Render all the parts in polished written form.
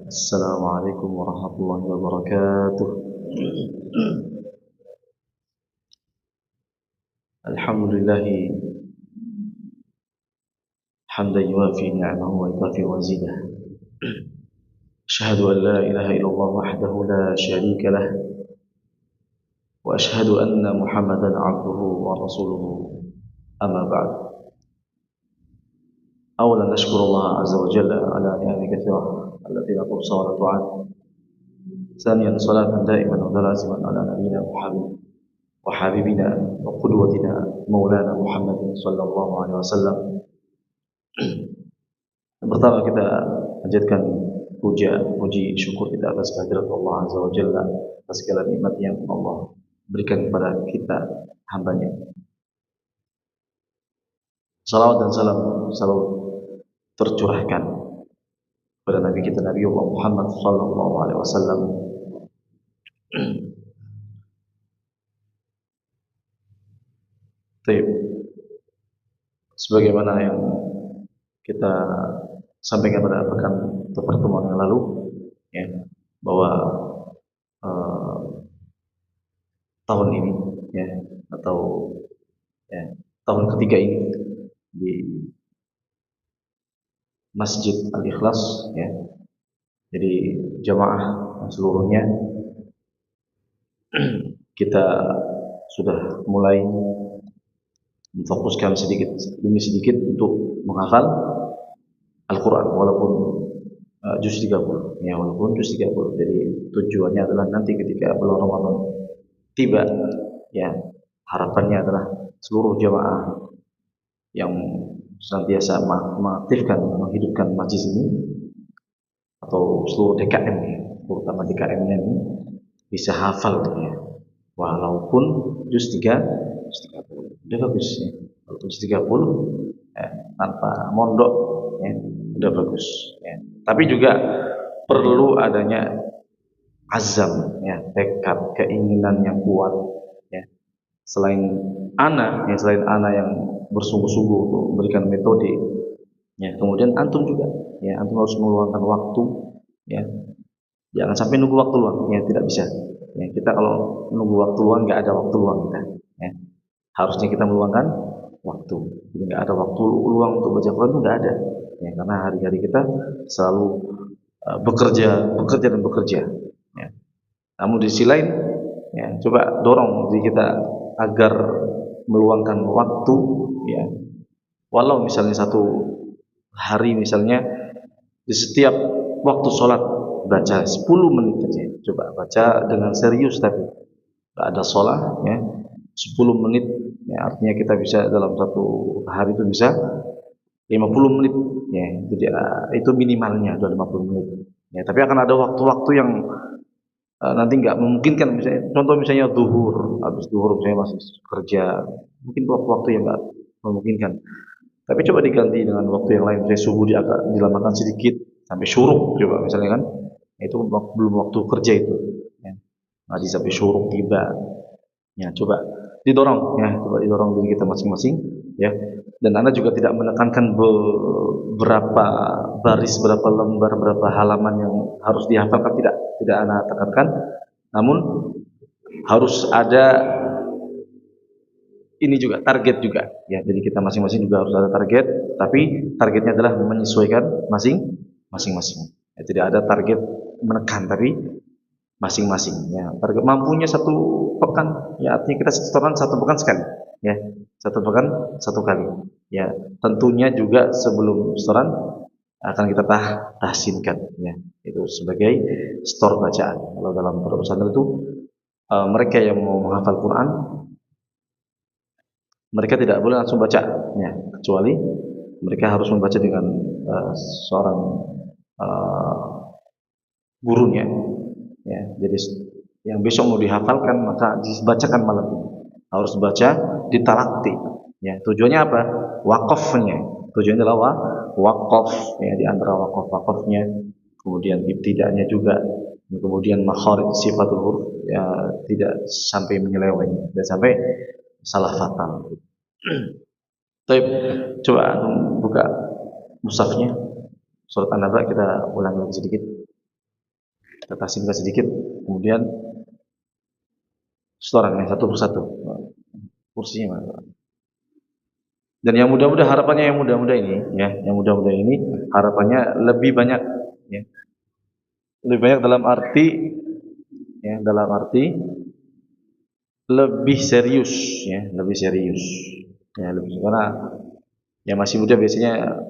السلام عليكم ورحمة الله وبركاته. الحمد لله حمدا يوافي نعمه ويكافئ مزيده. أشهد أن لا إله إلا الله وحده لا شريك له، وأشهد أن محمدا عبده ورسوله. أما بعد، أولا نشكر الله عز وجل على نعمه كثيرة التي لا تحصى ولا تعد. ثانيا صلاة دائما ولازما على نبينا محمد وحبيبنا وقدوتنا مولانا محمد صلى الله عليه وسلم. Yang pertama kita panjatkan puji syukur kita atas kehadirat Allah Azza wa Jalla, atas segala nikmat yang Allah berikan kepada kita hambanya. Salawat dan salam selalu tercurahkan kepada Nabi kita Nabi Allah Muhammad sallallahu alaihi wasallam. Sebagaimana yang kita sampaikan pada pertemuan yang lalu, ya, bahwa tahun ini, ya, atau tahun ketiga ini di Masjid Al-Ikhlas, ya, jadi jamaah seluruhnya kita sudah mulai memfokuskan sedikit demi sedikit untuk menghafal Al-Quran walaupun juz 30, ya, walaupun juz 30. Jadi tujuannya adalah nanti ketika bulan Ramadan tiba, ya, harapannya adalah seluruh jamaah yang senantiasa mengaktifkan, menghidupkan masjid ini atau seluruh DKM, terutama DKM ini bisa hafal, ya, walaupun juz 30. Udah bagus, ya. Walaupun juz 30, tanpa mondok, ya, udah bagus, ya. Tapi juga perlu adanya azam, ya, tekad, keinginan yang kuat, ya. Selain ana yang bersungguh-sungguh untuk memberikan metode, ya, kemudian antum juga, ya, antum harus meluangkan waktu, ya. Jangan sampai nunggu waktu luang, ya, tidak bisa. Ya, kita kalau nunggu waktu luang, nggak ada waktu luang kita, ya. Harusnya kita meluangkan waktu. Jadi nggak ada waktu luang untuk baca Quran itu nggak ada, ya, karena hari-hari kita selalu bekerja dan bekerja, ya. Namun di sisi lain, ya, coba dorong diri kita agar meluangkan waktu, ya, walau misalnya satu hari, misalnya di setiap waktu sholat baca 10 menit saja. Coba baca dengan serius, tapi nggak ada sholat, ya, 10 menit, ya, artinya kita bisa dalam satu hari itu bisa 50 menit, ya, itu minimalnya 50 menit, ya. Tapi akan ada waktu-waktu yang nanti nggak memungkinkan, misalnya zuhur, habis zuhur misalnya masih kerja, mungkin waktu-waktu yang nggak memungkinkan. Tapi coba diganti dengan waktu yang lain, misalnya subuh dilamakan sedikit sampai syuruk, coba misalnya, kan, itu belum waktu kerja itu, ya. Ngaji sampai syuruk tiba, ya, coba didorong, ya, coba didorong diri kita masing-masing, ya. Dan Anda juga tidak menekankan berapa baris, berapa lembar, berapa halaman yang harus dihafalkan, tidak Anda tekankan. Namun harus ada ini juga, target juga, ya. Jadi kita masing-masing juga harus ada target, tapi targetnya adalah menyesuaikan masing-masing. Ya, tidak ada target menekan, tapi masing-masing, ya. Target mampunya satu pekan, ya, artinya kita setoran satu pekan sekali, ya, satu pekan satu kali, ya. Tentunya juga sebelum setoran akan kita tahsinkan, ya, itu sebagai setor bacaan. Kalau dalam pondok pesantren itu mereka yang mau menghafal Quran, mereka tidak boleh langsung baca, ya, kecuali mereka harus membaca dengan seorang gurunya, ya. Jadi yang besok mau dihafalkan maka dibacakan malam ini, harus baca ditalakti, ya. Tujuannya apa? Wakafnya. Tujuannya adalah wakaf, ya, di antara wakafnya, kemudian ibtidanya juga, kemudian makharij sifatul huruf, ya, tidak sampai menyeleweng, tidak sampai salah fatal. Baik, coba buka mushafnya surat An-Naba, kita ulang lagi sedikit. kita tahsinkan sedikit, kemudian setoran ya, satu persatu kursinya. Dan yang muda-muda, harapannya yang muda-muda ini ya, yang muda-muda ini harapannya lebih banyak ya. Lebih banyak dalam arti ya, dalam arti lebih serius ya, lebih serius. Ya, lebih, karena yang masih muda biasanya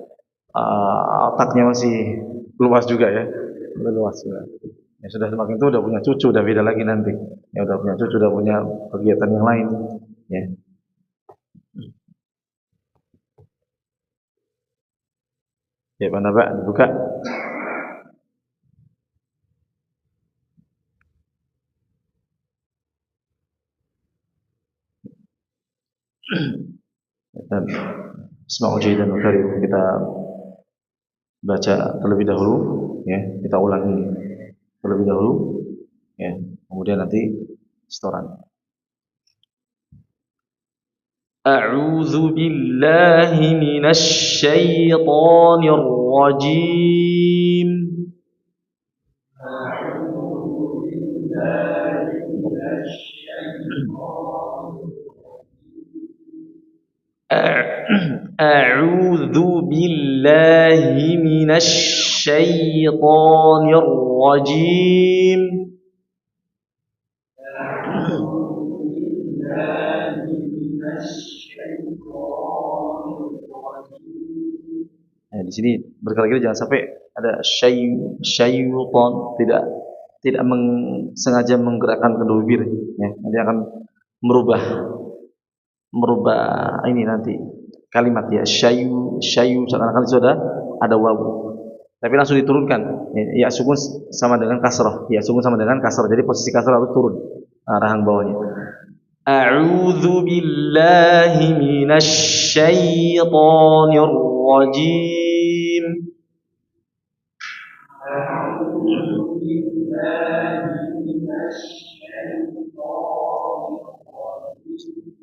otaknya masih luas juga ya. Luas juga. Ya, sudah semakin tua udah punya cucu, udah beda lagi nanti. Ya udah punya cucu, udah punya kegiatan yang lain ya. Ya, mana Pak, dibuka. Dan Isma'u Jahidan Karim kita baca terlebih dahulu ya, kita ulangi terlebih dahulu ya, kemudian nanti setoran. A'udzu billahi minasy syaithanir rajim. أعوذ بالله من الشيطان الرجيم. Nah, di sini berkali-kali jangan sampai ada syaitan, tidak sengaja menggerakkan kedua bibir ya. Nanti akan merubah ini nanti kalimat ya, syayu seakan-akan itu ada wawu. Tapi langsung diturunkan. Ya sukun sama dengan kasrah. Ya sukun sama dengan kasrah. Jadi posisi kasrah harus turun. Rahang bawahnya. A'udzu billahi minasy syaithanir rajim. A'udzu billahi minasy syaitanir rajim.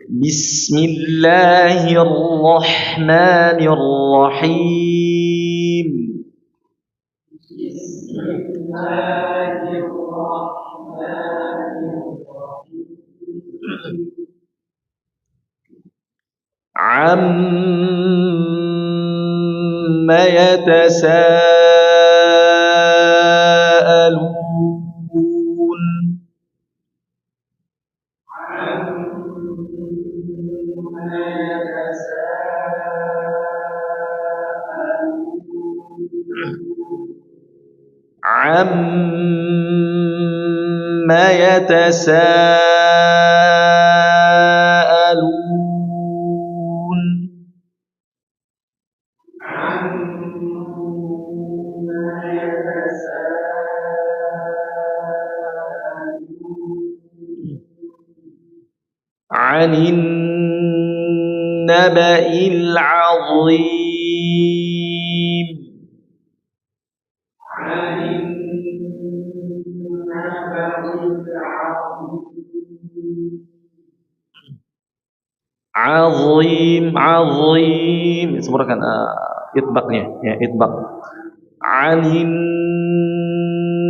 Bismillahirrahmanirrahim. Amma yatasaalun. Amma yatasaalun. Anin naba'il 'azim. Azim sempurnakan itbaqnya ya, itbaq. Anin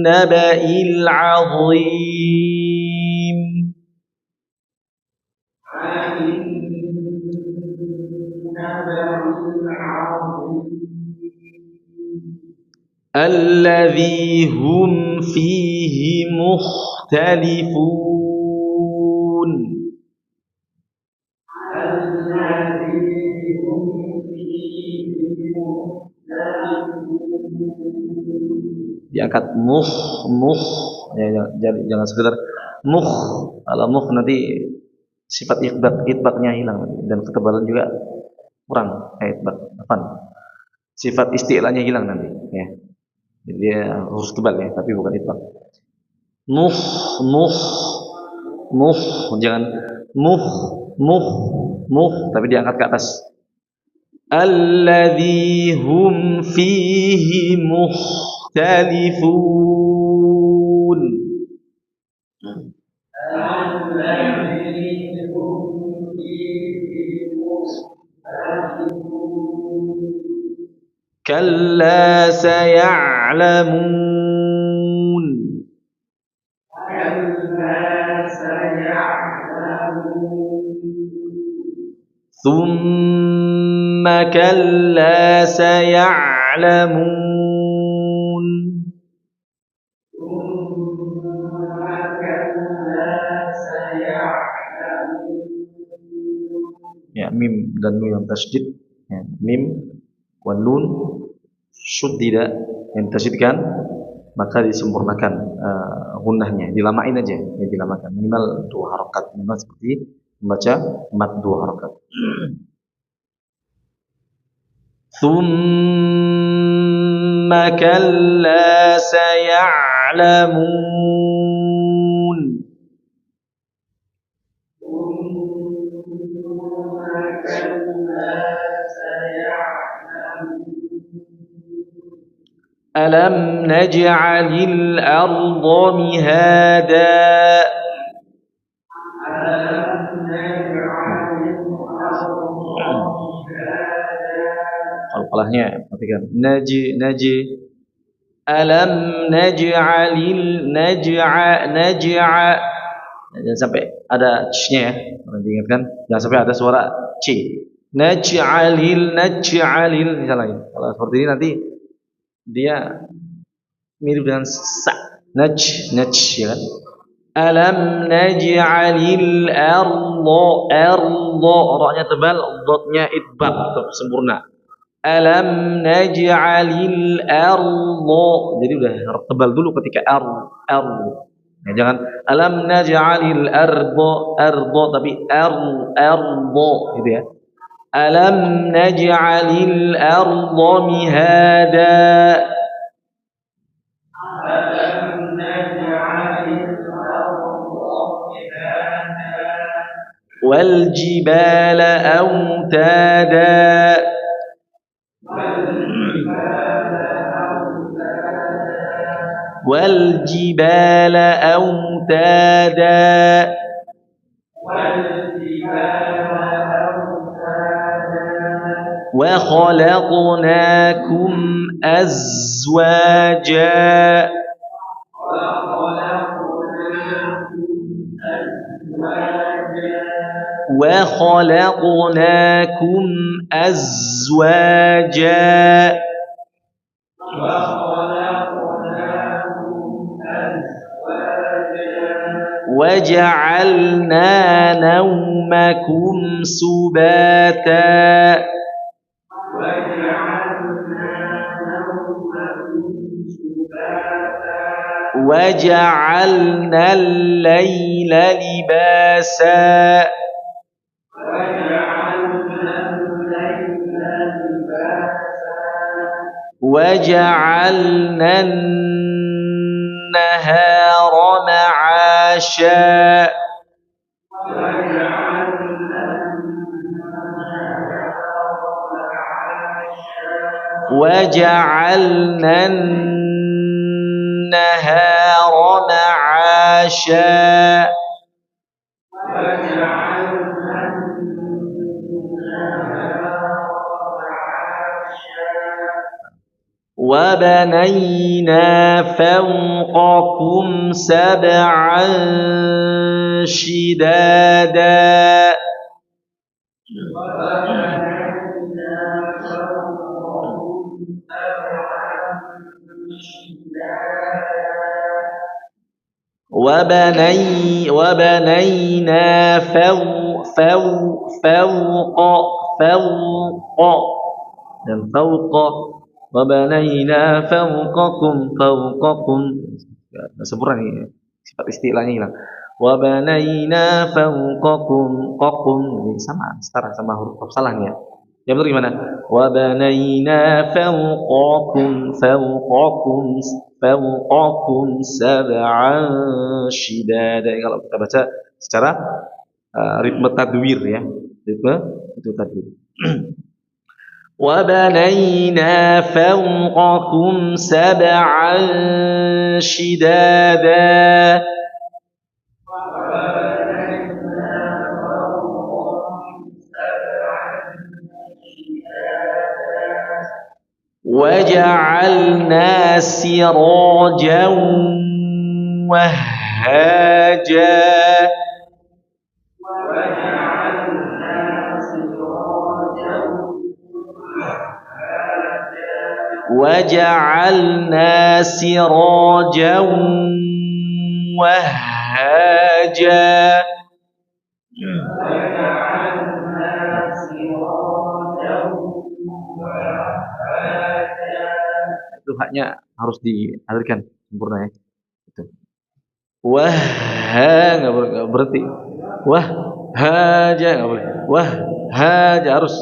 naba'il 'azim. Alladzi hum fihi mukhtalifun. Diangkat muh ya, jangan sekedar muh. Kalau muh nanti sifat itbaqnya hilang dan ketebalan juga kurang itbaq. Sifat istilahnya hilang nanti ya. Jadi dia harus tebal ya, tapi bukan itbaq. Muh jangan muh tapi diangkat ke atas. Alladzi hum fihi mukhtalifun. Kalla saya'lamun. ثم كلا سيعلمون. Ya, mim dan nun yang tasydid, ya, mim wan nun syuddida yang tasydidkan, maka disempurnakan gunnahnya, dilamain aja, ya dilamakan minimal 2 harakat, minimal seperti membaca mad 2 harakat. Thumma kalla saya'lamun. Alam naj'alil arda mihada. Qalqalahnya perhatikan. Naji. Alam naj'alil naj'a. Jangan sampai ada c-nya ya. Diingatkan, jangan sampai ada suara c. Naj'alil misalnya. Kalau seperti ini nanti dia mirip dengan sa. Naj ya kan? Alam naj'alil arda. Ra-nya tebal, dotnya idbaq sempurna. Alam naj'alil arda. Jadi udah tebal dulu ketika ar. Ya, jangan alam naj'alil arda tapi arda gitu ya. Alam naj'alil arda mihada. Alam naj'alil arda mihada. Wal jibala autada. Wal jibala autada. Wa khalaqnakum azwaja. Wa khalaqnakum azwaja. وَجَعَلْنَا نَوْمَكُمْ سُبَاتًا. وَجَعَلْنَا اللَّيْلَ لِبَاسًا. وَجَعَلْنَا النَّهَارَ معاشا. وجعلنا النهار معاشا. وبنينا فوقكم سبعا شدادا. وبنينا فوق dan فوق. وبنينا فوقكم ya, sempurna nih sifat istilahnya hilang. وبنينا فوقكم ini sama setara sama huruf salahnya. Yang benar gimana? وبنينا فوقكم سبعا شدادا. Kalau kita baca secara ritme tadwir ya. Ritme itu tadwir. وَبَنَيْنَا فَوْقَكُمْ سَبْعًا شِدَادًا. وَجَعَلْنَا سِرَاجًا وَهَّاجًا. وجعلنا سراجا وهاجا. Itu haknya harus dialirkan sempurna ya. Itu. Wah, nggak boleh, nggak berhenti. Wah, haja nggak boleh. Wah, haja harus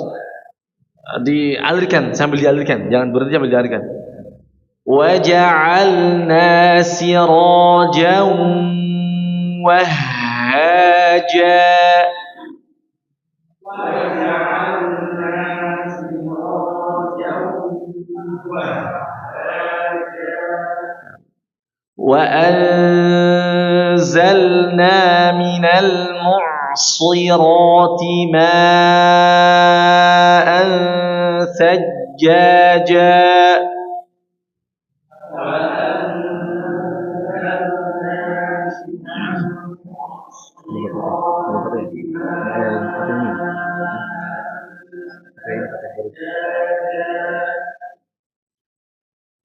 dialirkan sambil dialirkan, jangan berhenti sambil dialirkan. Waja'alna sirajan wahhaja. وأنزلنا من المعصرات ماء ثجاجا.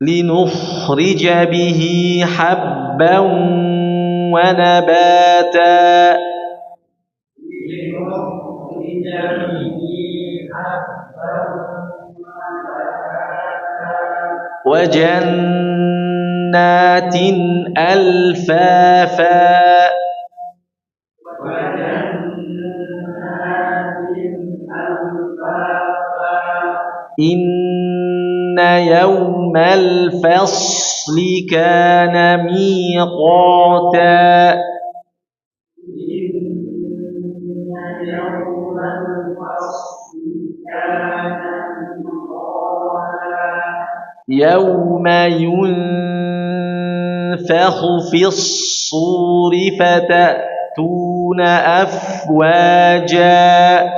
لنخرج به حبا ونباتا. وجنات ألفافا. إن يوم الفصل كان ميقاتا. يوم ينفخ في الصور فتأتون أفواجا.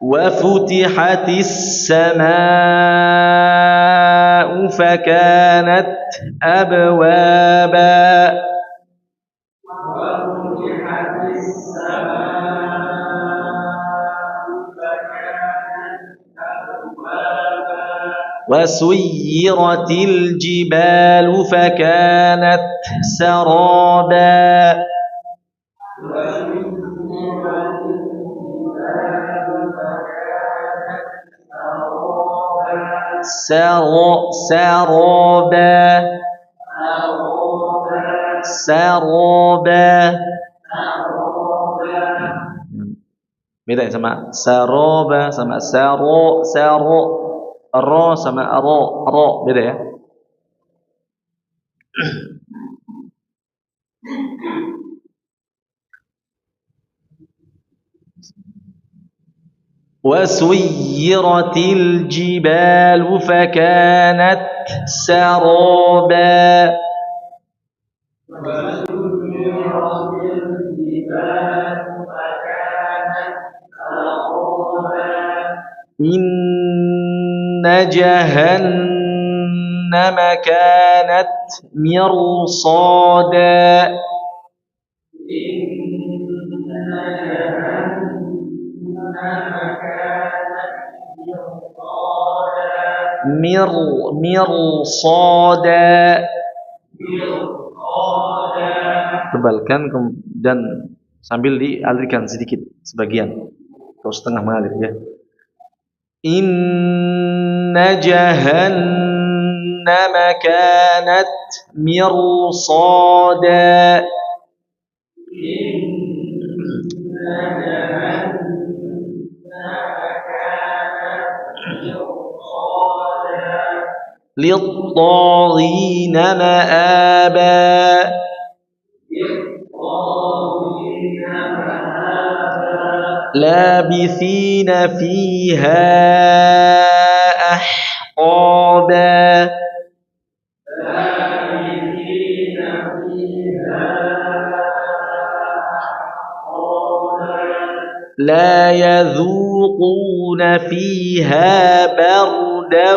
وفتحت السماء فكانت أبوابا. وسيرت الجبال فكانت سرابا. سرابا. سرابا. Beda ya sama saroba sama saro, saro, ro sama ro, ro beda ya. وسيرت الجبال فكانت سرابا. إن جهنم كانت مرصادا. مرصادا. Tebalkan dan sambil dialirkan sedikit sebagian atau setengah mengalir ya. Inna jahannama kanat mirsada. للطاغين مآبا. لابثين فيها أحقابا. لا يذوقون فيها بردا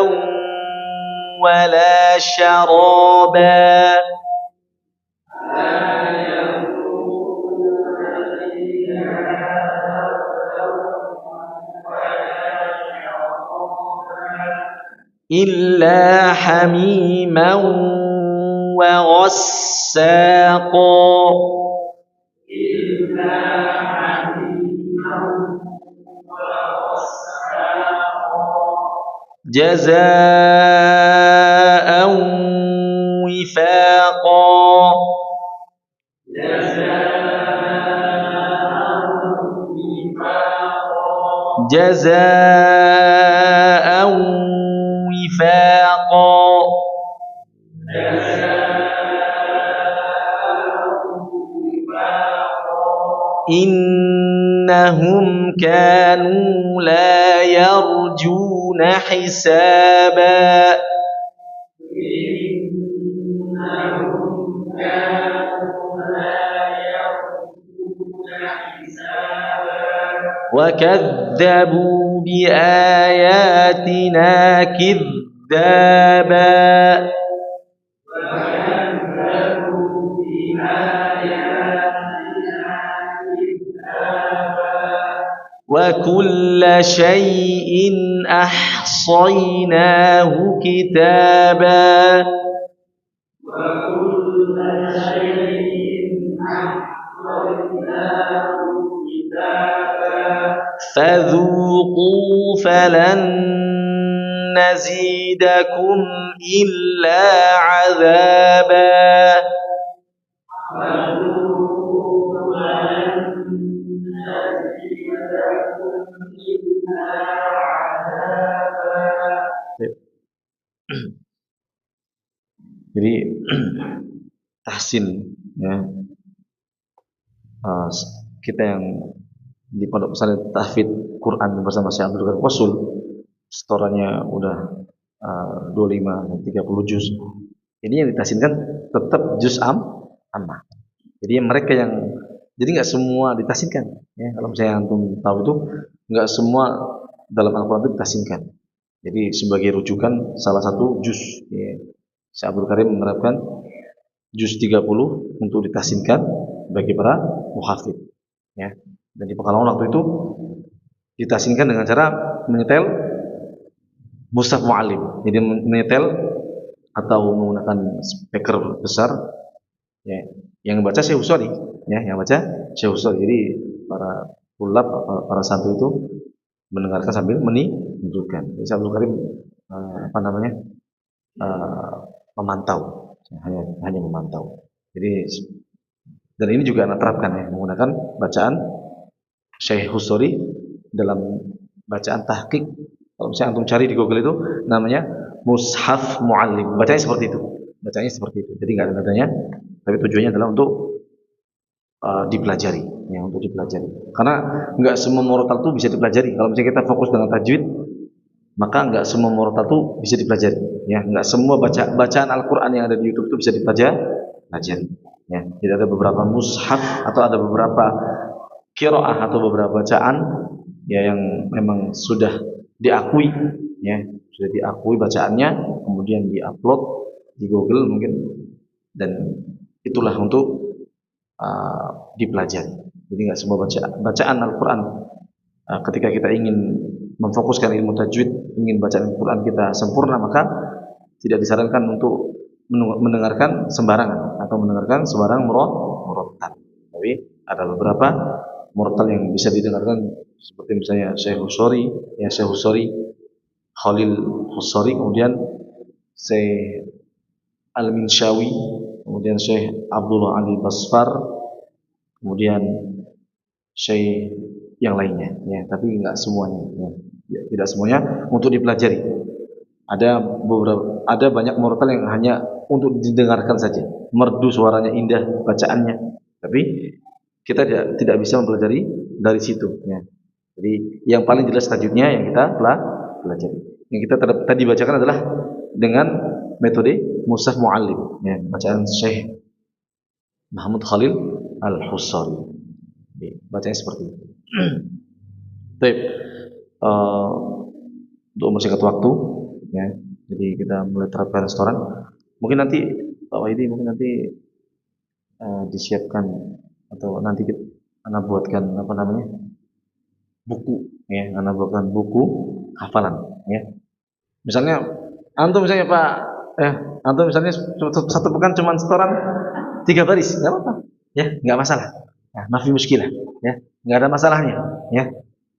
ولا شرابا. إلا حميما وغساقا جزاء وفاقا جزاء وفاقا إنهم كانوا لا يرجون حسابا وكذبوا بآياتنا كذابا وكل شيء أحصيناه كتابا فذوقوا فلن نزيدكم إلا عذابا Jadi tahsin ya, kita yang di Pondok Pesantren Tahfidz Quran bersama Syekh Abdul Qadir Wasul, setorannya udah 25 30 juz. Ini yang ditahsinkan tetap juz ammah. Jadi mereka yang nggak semua ditahsinkan ya. Kalau misalnya antum tahu itu nggak semua dalam Al-Qur'an itu ditahsinkan. Jadi sebagai rujukan salah satu juz ya. Syekh Abdul Karim menerapkan juz 30 untuk ditahsinkan bagi para muhafidz ya. Dan di Pekalongan waktu itu ditahsinkan dengan cara menyetel mushaf muallim. Jadi menyetel atau menggunakan speaker besar ya. Yang baca Syekh Husori ya, yang baca Syekh Husori. Jadi para tulab, para santri itu mendengarkan sambil menunjukkan. Jadi Syekh Abdul Karim memantau, hanya memantau. Jadi dan ini juga anak terapkan ya, menggunakan bacaan Syekh Husori dalam bacaan tahqiq. Kalau misalnya antum cari di Google itu namanya mushaf muallim. Bacanya seperti itu. Bacanya seperti itu. Jadi nggak ada nadanya, tapi tujuannya adalah untuk dipelajari, ya, untuk dipelajari. Karena nggak semua murotal itu bisa dipelajari. Kalau misalnya kita fokus dengan tajwid, maka nggak semua murotal itu bisa dipelajari. Ya, nggak semua bacaan Al-Quran yang ada di YouTube itu bisa dipelajari. Ya, jadi ada beberapa mushaf atau ada beberapa qiraah atau beberapa bacaan ya yang memang sudah diakui, ya, sudah diakui bacaannya, kemudian diupload di Google mungkin, dan itulah untuk dipelajari. Jadi nggak semua bacaan Al-Quran ketika kita ingin memfokuskan ilmu tajwid, ingin bacaan Al-Quran kita sempurna, maka tidak disarankan untuk mendengarkan sembarangan atau mendengarkan sembarang murattal. Tapi ada beberapa murattal yang bisa didengarkan seperti misalnya Syekh Husori, ya Syekh Husori, Khalil Husori, kemudian Syekh Al-Minshawi, kemudian Syekh Abdullah Ali Basfar, kemudian Syekh yang lainnya, ya, tapi enggak semuanya, ya, tidak semuanya untuk dipelajari. Ada banyak murattal yang hanya untuk didengarkan saja, merdu suaranya indah, bacaannya, tapi kita tidak bisa mempelajari dari situ, ya. Jadi yang paling jelas tajwidnya yang kita pelajari. Yang kita tadi bacakan adalah dengan metode mushaf muallim, ya, bacaan Syekh Mahmud Khalil Al-Husari. Bacanya seperti itu. Baik. Untuk mempersingkat waktu, ya. Jadi kita mulai terapkan restoran. Mungkin nanti Pak Wahidi disiapkan atau nanti kita anak buatkan buku, ya, anak buatkan buku hafalan, ya. Misalnya Antum misalnya Pak, antum misalnya satu pekan cuma setoran 3 baris, nggak apa-apa, ya, nggak masalah. Nah, mafi muskilah, ya, nggak ada masalahnya, ya,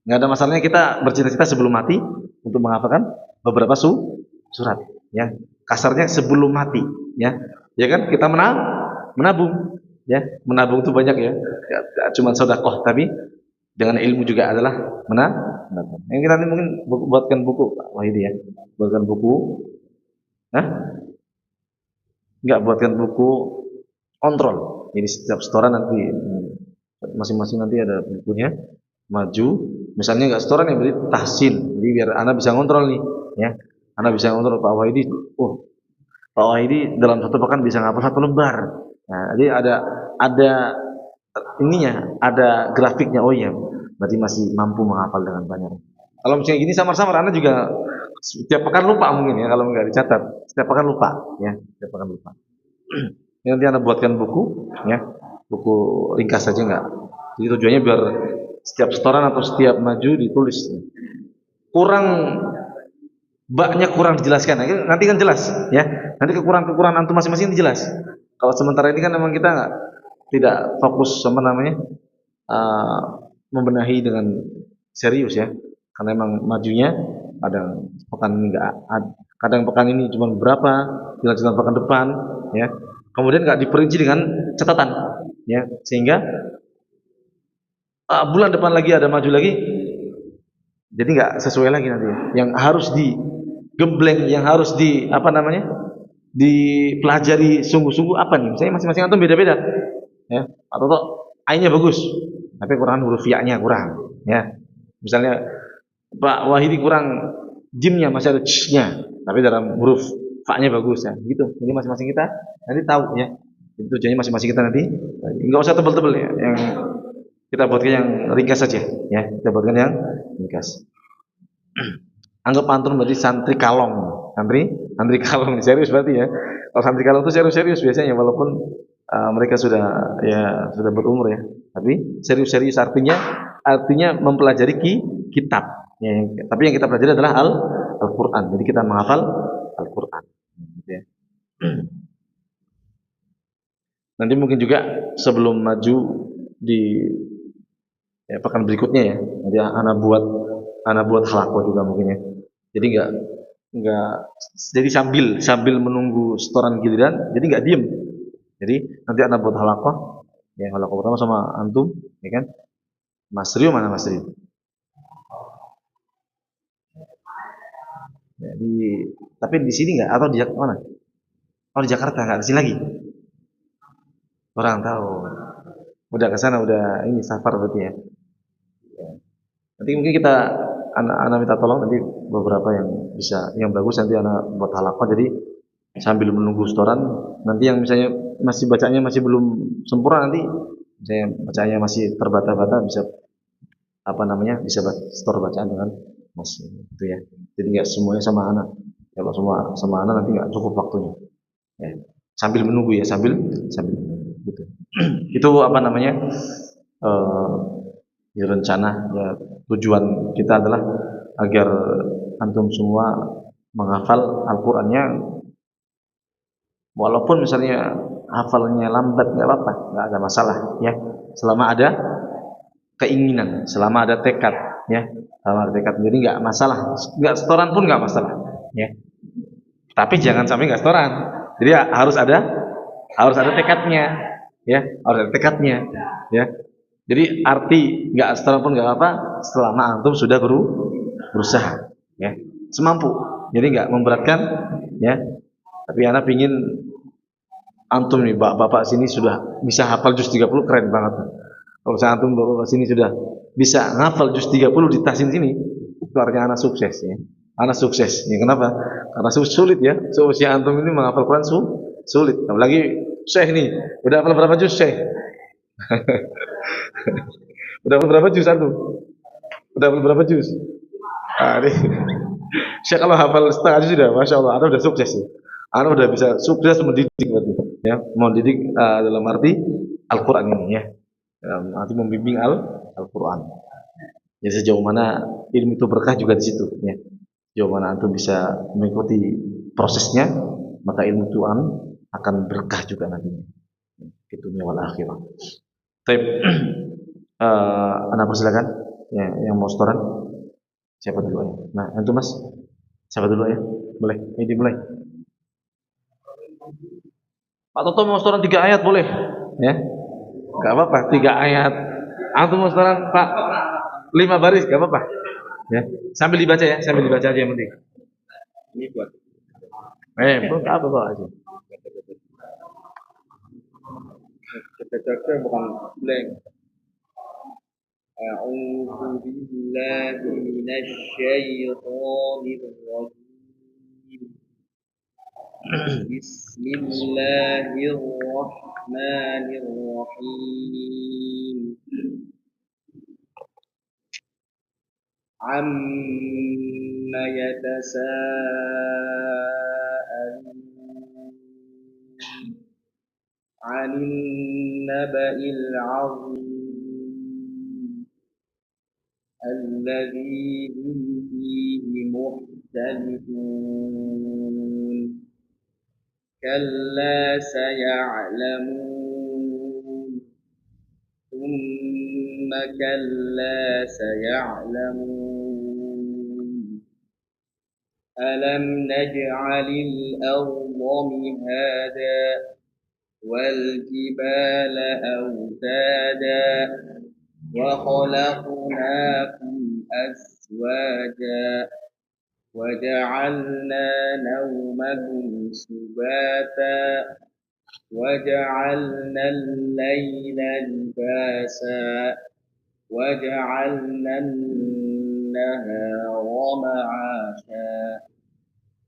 nggak ada masalahnya kita bercita-cita sebelum mati untuk menghafalkan beberapa surat, ya, kasarnya sebelum mati, ya, ya kan kita menabung, ya, menabung itu banyak ya, cuma sedekah tapi dengan ilmu juga adalah menabung. Yang kita nanti mungkin buatkan buku Pak Wahidi ya, buatkan buku, nggak buatkan buku kontrol. Jadi setiap setoran nanti masing-masing nanti ada bukunya, maju. Misalnya nggak setoran ya beri tahsin. Jadi biar anak bisa ngontrol nih, ya. Anak bisa ngontrol Pak Wahidi. Oh, Pak Wahidi dalam satu pekan bisa ngapal 1 lembar. Nah, jadi ada ininya, ada grafiknya. Oh iya, berarti masih mampu menghafal dengan banyak. Kalau misalnya gini samar-samar, anak juga setiap pekan lupa mungkin ya kalau nggak dicatat. Setiap pekan lupa, ya. Setiap pekan lupa. Nanti anda buatkan buku, ya, buku ringkas saja nggak. Jadi tujuannya biar setiap setoran atau setiap maju ditulis. Kurang baknya kurang dijelaskan. Nanti kan jelas, ya. Nanti kekurangan antum masing-masing dijelas. Kalau sementara ini kan memang kita tidak fokus sama namanya membenahi dengan serius ya. Karena memang majunya kadang pekan ini enggak, kadang pekan ini cuma berapa, dilanjutkan pekan depan, ya. Kemudian nggak diperinci dengan catatan, ya, sehingga bulan depan lagi ada maju lagi, jadi nggak sesuai lagi nanti. Yang harus digembleng, yang harus dipelajari sungguh-sungguh apa nih? Misalnya masing-masing antum beda-beda, ya. Atau toh ainnya bagus, tapi kurang huruf ya-nya kurang, ya. Misalnya Pak Wahidi kurang jimnya, masih ada ch-nya, tapi dalam huruf fa-nya bagus ya, gitu. Jadi masing-masing kita nanti tahu ya. Itu tujuannya masing-masing kita nanti. Enggak usah tebel-tebel ya. Yang kita buatkan yang ringkas saja ya. Kita buatkan yang ringkas. Anggap antum berarti santri kalong. Santri kalong serius berarti ya. Kalau santri kalong itu serius-serius biasanya walaupun mereka sudah berumur ya. Tapi serius-serius artinya mempelajari kitab. Ya, tapi yang kita pelajari adalah Al-Qur'an. Jadi kita menghafal Al-Qur'an. Ya. Nanti mungkin juga sebelum maju di pekan berikutnya ya, nanti anak buat halaqah juga mungkin ya. Jadi enggak jadi sambil menunggu setoran giliran, jadi enggak diem. Jadi nanti anak buat halaqah, ya halaqah pertama sama antum, ya kan? Mas Rio mana Mas Rio? Ya, tapi di sini enggak atau di mana? Oh di Jakarta enggak di sini lagi. Orang tahu. Udah ke sana udah ini safar berarti ya. Nanti mungkin kita anak minta tolong nanti beberapa yang bagus nanti anak buat halaqah, jadi sambil menunggu setoran nanti yang misalnya masih bacanya masih belum sempurna, nanti misalnya bacanya masih terbata-bata bisa bisa setor bacaan dengan Mas itu ya. Jadi nggak semuanya sama anak. Kalau semua sama anak nanti nggak cukup waktunya. Ya. Sambil menunggu ya, sambil gitu. Itu rencana ya, tujuan kita adalah agar antum semua menghafal Al-Qur'annya, walaupun misalnya hafalnya lambat nggak apa-apa, nggak ada masalah ya, selama ada keinginan, selama ada tekad ya, selama ada tekad. Jadi nggak masalah, nggak setoran pun nggak masalah ya, tapi jangan sampai nggak setoran. Jadi harus ada tekadnya ya, harus ada tekadnya ya. Jadi arti nggak setoran pun nggak apa, selama antum sudah berusaha ya, semampu. Jadi nggak memberatkan ya. Tapi anak pingin antum nih bapak sini sudah bisa hafal juz 30, keren banget. Kalau saya antum bapak sini sudah bisa ngafal juz 30 di tahsin sini, itu artinya anak sukses ya. Anak sukses. Ya kenapa? Karena sulit ya. Seusia antum ini menghafal Quran sulit. Apalagi Syekh nih, udah hafal berapa juz Syekh? Udah berapa juz antum? Udah berapa juz? Syekh kalau hafal setengah juz sudah, masya Allah, anda udah sukses ya. Anda udah bisa sukses mendidik berarti, ya, mendidik dalam arti Al-Quran ini ya, dalam arti membimbing Al-Quran. Ya sejauh mana ilmu itu berkah juga di situ, ya. Sejauh mana antum bisa mengikuti prosesnya, maka ilmu itu akan berkah juga nantinya di dunia wal akhirah. Baik, Anda persilakan ya, yang mau setoran siapa dulu ya? Nah, itu Mas, siapa dulu ya? Boleh, ini dimulai. Pak Toto mau setoran 3 ayat boleh? Ya, nggak apa-apa, 3 ayat. Antum mau setoran Pak 5 baris, nggak apa-apa. Ya, sambil dibaca ya, sambil dibaca aja yang penting. Ini buat Nggak apa-apa aja. kita bukan blank. A'udzu billahi minasy syaithanir rajim. Bismillahirrahmanirrahim. Amma yatasaalun 'anil naba'il 'azim alladzi hum fihi mukhtalifun. Kalla saya'lamun. Thumma kalla saya'lamun. Alam naj'alil arda mihada wal jibala awtada wa khalaqnakum azwaja wa ja'alna nawmakum subata wa ja'alna al-layla libasa wa ja'alna an-nahara ma'asha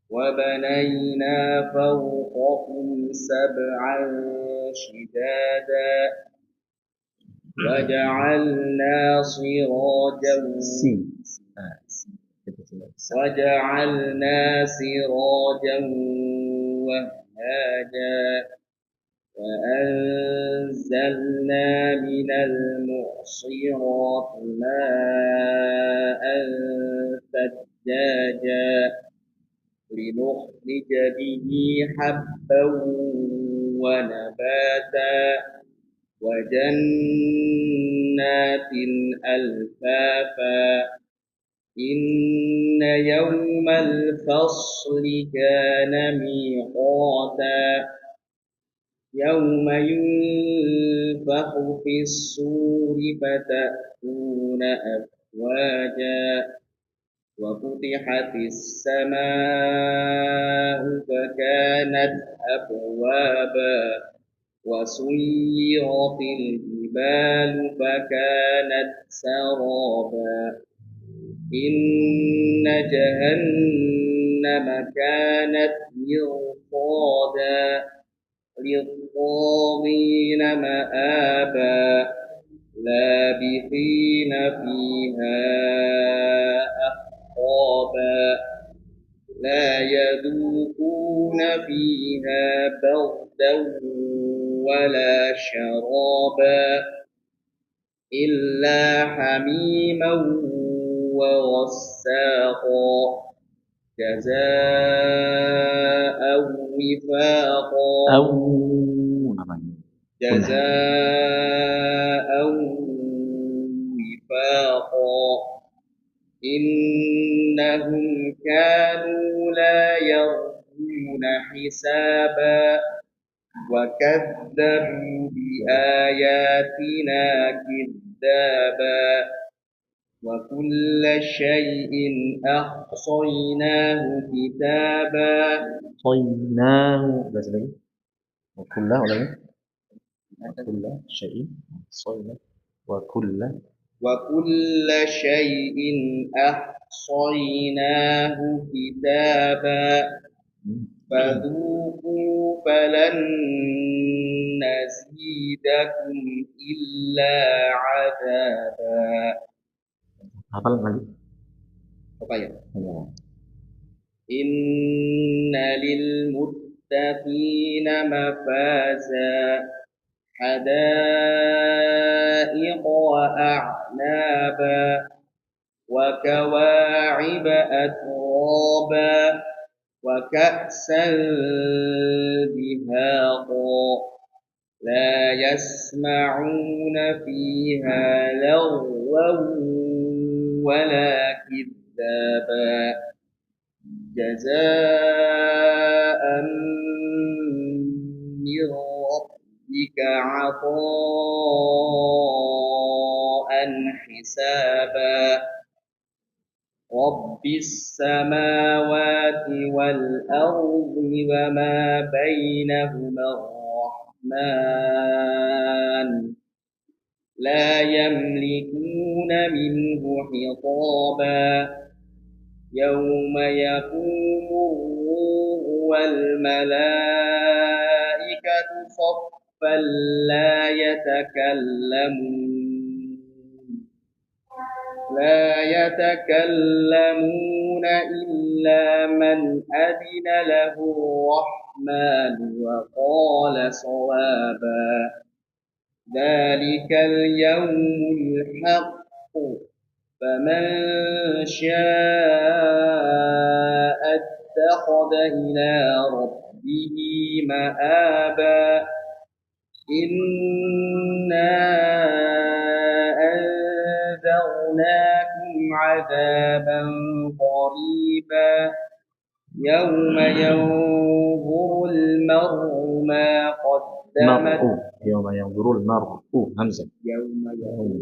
wa banayna fawqakum sab'an shidada وجعلنا سراجا وهاجا وأنزلنا من المعصرات ماء ثجاجا لنخرج به حبا ونباتا وجنات ألفافا إن يوم الفصل كان ميقاتا يوم ينفخ في الصور فتأتون أفواجا وفتحت السماء فكانت أبوابا وسيرت الجبال فكانت سرابا إن جهنم كانت مرصادا للطاغين مآبا لابثين فيها أحقابا لا يذوقون فيها بردا ولا شرابا إلا حميما وغساقا جزاء وفاقا جزاء وفاقا إنهم كانوا لا يرجون حسابا وكذبوا بآياتنا كذابا وكل شيء أحصيناه كتابا صيناه وكل شيء صيناه وكل شيء أحصيناه كتابا فذوقوا فلن نزيدكم إلا عذابا. Hafal lagi. Apa ya? Inna lil muttaqina mafaza حدائق وأعنابا وكواعب أترابا وكأسا دهاقا لا يسمعون فيها لغوا ولا كذابا جزاء من ربك عطاء حسابا رب السماوات والأرض وما بينهما الرحمن لا يملكون منه خطابا يوم يقوم الروح والملائكة صفا لا يتكلمون إلا من أذن له الرحمن وقال صوابا ذلك اليوم الحق فمن شاء اتخذ إلى ربه مآبا إنا أنذرناكم عذابا قريبا يوم ينظر المرء ما قدمت يوم ينظر المرء همزة يوم يقوم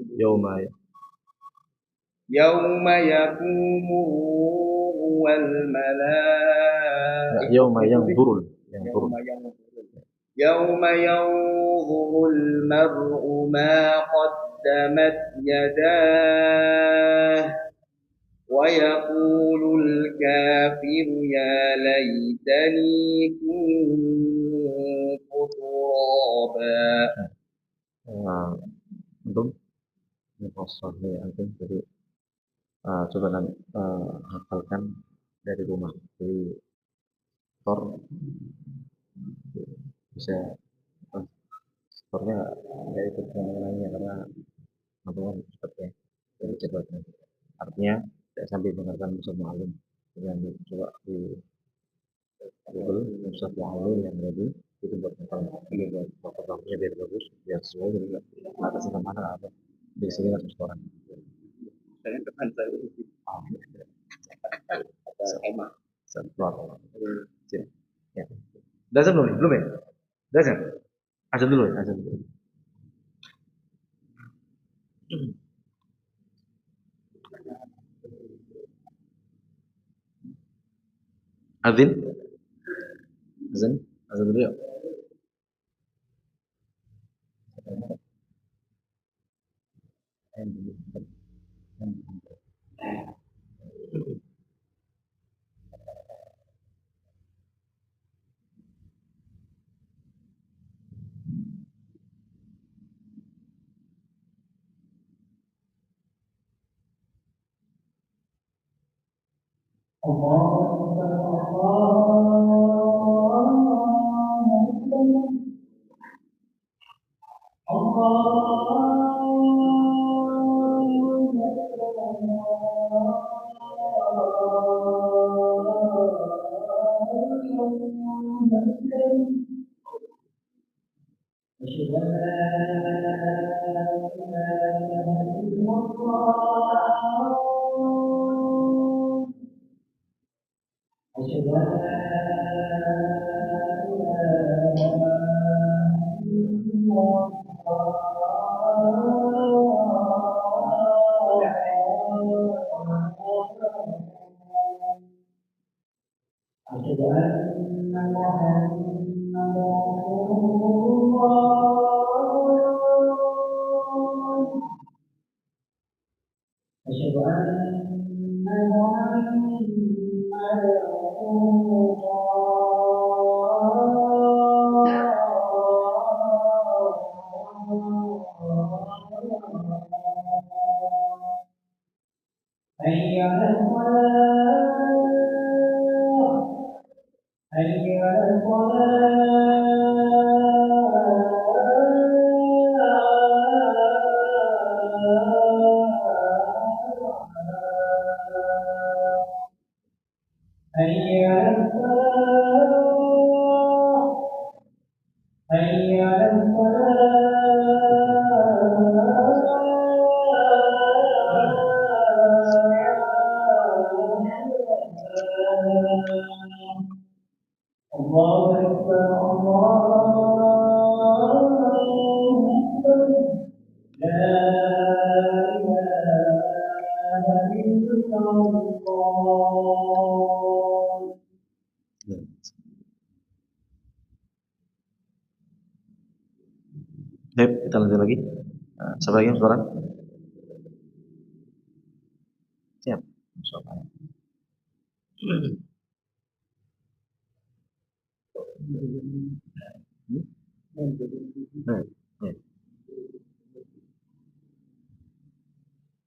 الروح والملائكة يوم ينظر المرء ما قدمت يداه ويقول الكافر يا ليتني كنت ترابا. Antum mufassal antum jadi coba hafalkan dari rumah. Jadi Tor bisa Tornya nggak ikut mengulanginya karena antum cepat ya, jadi cepat. Artinya tidak sampai dengarkan Musab Mu'alim yang coba di Google Musab Mu'alim yang tadi itu buat fotografinya biar bagus, biar sesuai jadi atasnya kemana apa di sini langsung setoran. Saya depan saya ada Emma. Ya. Dasar belum ya? Dasar. Azan dulu ya, azan dulu. Azan dulu ya. Sebagian suara? Siap. Soal.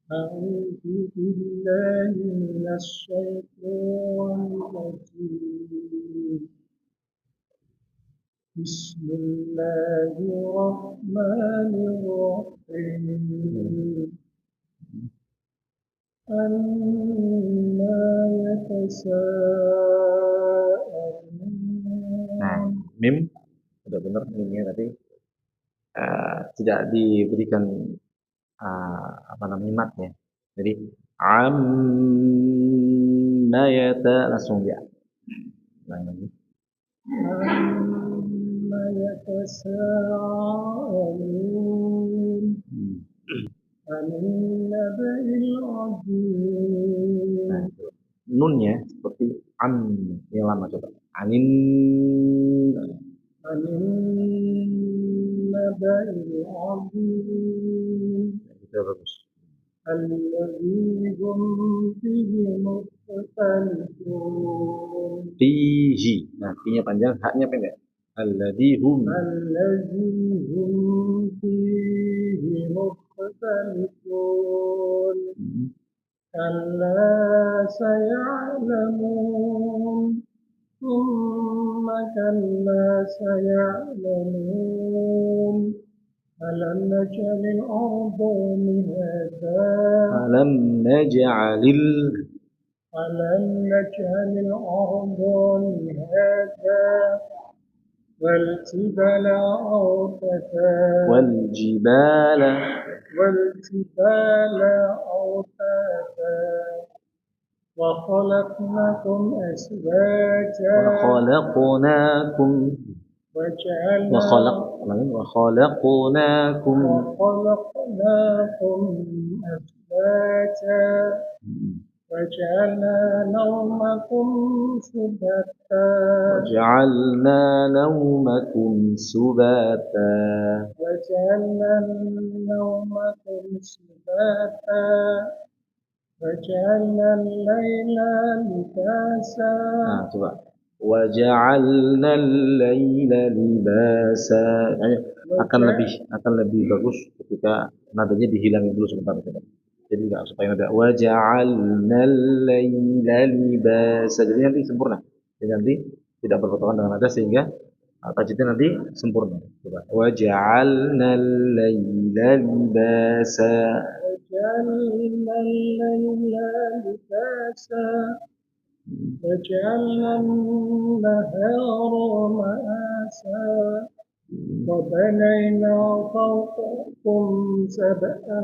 أعوذ بالله من الشيطان الرجيم بسم الله الرحمن الرحيم أما يتساءلون. Nah, mim sudah benar mimnya tadi tidak diberikan apa namanya matnya. Jadi amma yata langsung dia. أما يتساءلون عن النبأ العظيم. Nunnya seperti am yang lama coba. Anin عن النبأ العظيم itu bagus. الذي هم فيه مختلفون. Fihi. Nah, fi-nya panjang, haknya pendek. Alladzi hum. الذي هم فيه مختلفون. كلا سيعلمون ثم كلا سيعلمون ألم نجعل الأرض مهادا Alam naj'alil ألم نجعل الأرض مهادا والجبال أوتادا wal والجبال أوتادا وخلقناكم أزواجا khalaqnakum وجعلنا khalaqnakum وخلقناكم أزواجا وجعلنا نومكم سباتا waj'alna nawmakum subata وجعلنا نومكم سباتا وجعلنا الليل لباسا. Nah, coba waja'alna al-laila libasa. Akan lebih bagus ketika nadanya dihilangin dulu sebentar coba. Jadi enggak supaya nada waja'alna al-laila libasa. Jadi nanti sempurna. Jadi nanti tidak berpotongan dengan nada sehingga tajwidnya nanti sempurna. Coba waja'alna al-laila libasa. وجعلنا الليل لباسا وجعلنا النهار مآسا وبنينا فوقكم سبعا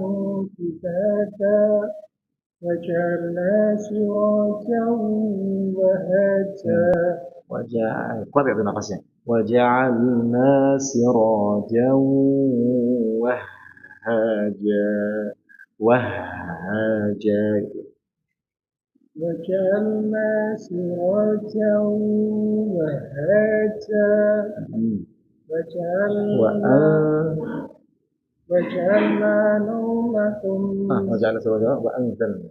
شدادا وجعلنا سراجا وهاجا. Kuat itu nafasnya. Waja'alna sirajan wahhaja. وجعلنا سراجا وهاجا وجعلنا نومكم وجعلنا سراجا وأنزلنا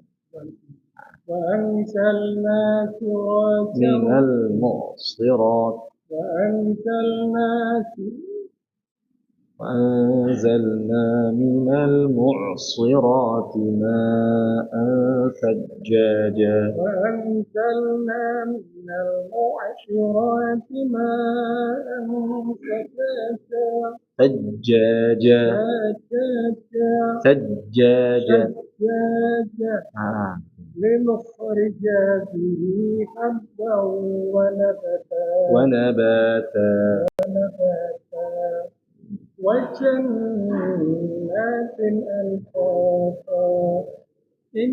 وأنزلنا سراجا من المعصرات وأنزلنا من المعصرات ماء ثجاجا وأنزلنا من المعصرات ماء ثجاجا لنخرج به حبا ونباتا وجنات ألفافا إن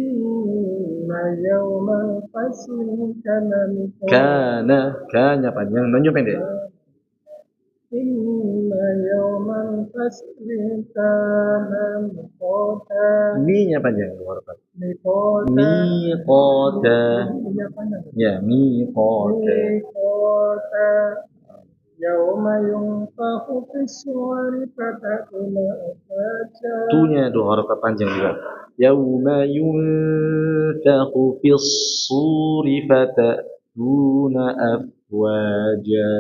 يوم الفصل كان K-nya panjang, N-nya pendek. إن يوم الفصل كان ميقاتا. Mi-nya panjang, ميقاتا. miqata. Ya, miqata. يوم ينفخ في الصور فتأتون أفواجا. Tunya dua harakat panjang juga. Yauma yunfakhu fis suri fatatuna afwaja.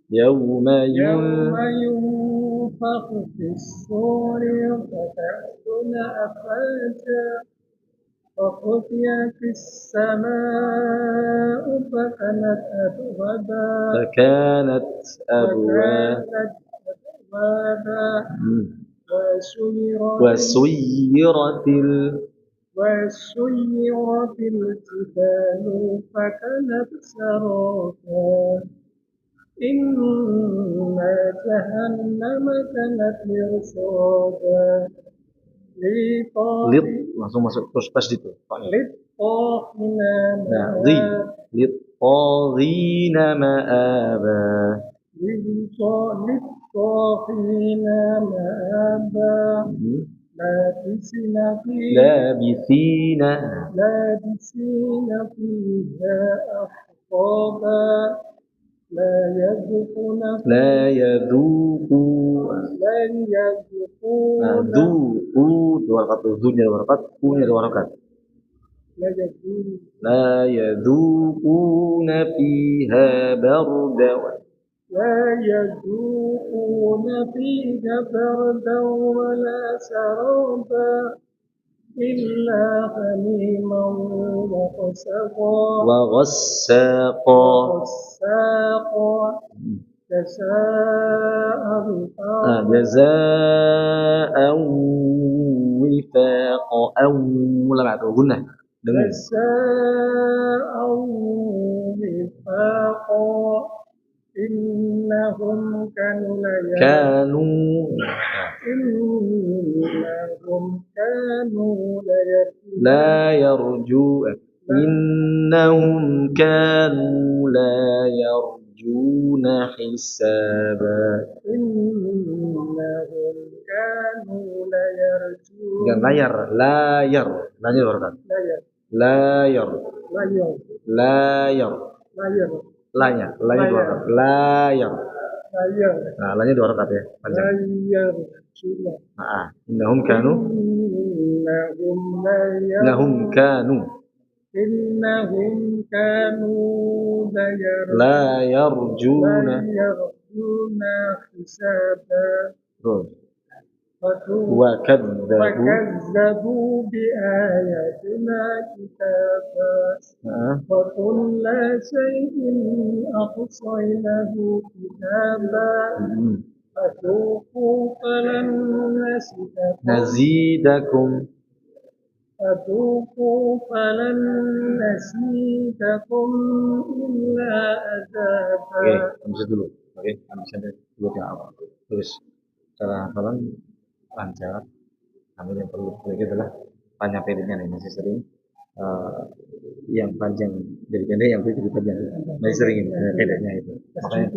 Yauma يوم ينفخ في الصور فتأتون أفواجا وفتحت السماء فكانت فكانت أبوابا وسيرت الجبال فكانت سرابا إن جهنم كانت مرصادا Lit langsung masuk terus tas itu. Nah, lit طاغين مآبا. للطاغين مآبا لابسين فيها أحقابا لا يذوقون dua rakaat zunya dua rakaat punya dua rakaat لا يذوقون فيها بردا ولا شرابا إلا حميما وغساقا جزاء وفاقا أو لا بعد قلنا جزاء وفاقا إنهم كانوا لا يرجون إنهم كانوا لا يرجون حسابا. Jangan layar berkat. Layar dua rakaat. Layar. Nah, lanya dua rakaat ya, panjang. Innahum kanu la yarjuna hisaba. وكذبوا بآياتنا كتابا وكل شيء أحصيناه كتابا فذوقوا فلن نزيدكم إلا عذابا. Oke, dulu. Oke, dulu yang awal. Terus cara hafalan lancar. Namun yang perlu lagi adalah panjang pendeknya nih, masih sering yang panjang dari pendek yang pendek jadi panjang, masih sering ini pendeknya itu. Makanya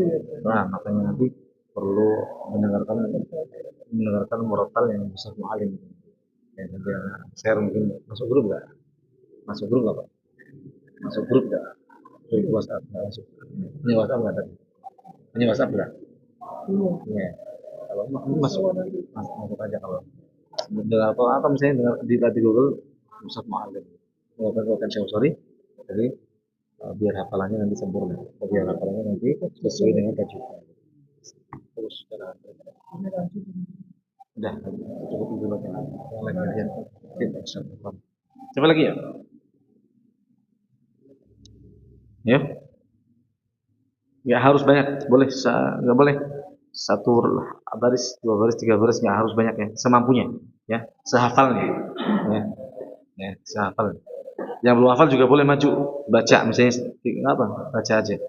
nanti perlu mendengarkan murotal yang besar mualim. Dan nanti share mungkin masuk grup nggak? Masuk grup nggak Pak? Masuk grup nggak? Grup WhatsApp nggak masuk? Ini WhatsApp nggak tadi? Ini WhatsApp nggak? Iya. Kalau masuk aja kalau dengar apa misalnya dengar di Google Ustaz Mu'alim melakukan sorry, jadi biar hafalannya nanti sempurna, biar hafalannya nanti sesuai dengan tajwidnya. Terus udah cukup dulu yang lagi ya. Coba lagi ya. Ya. Nggak harus banyak, boleh nggak boleh satu baris, dua baris, tiga baris, nggak harus banyak ya, semampunya ya, sehafalnya ya sehafal. Yang belum hafal juga boleh maju baca, misalnya apa baca aja,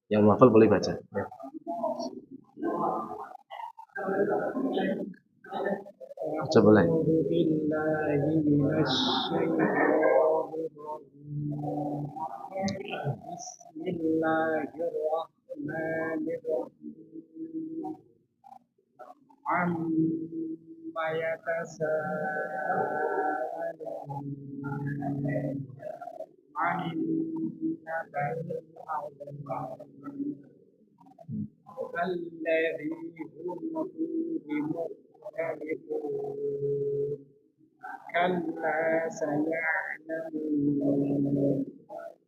yang belum hafal boleh baca ya. Baca boleh. Bismillahirrahmanirrahim. Amma yatasaalun عن النبأ العظيم الذي هم فيه مختلفون كلا سيعلمون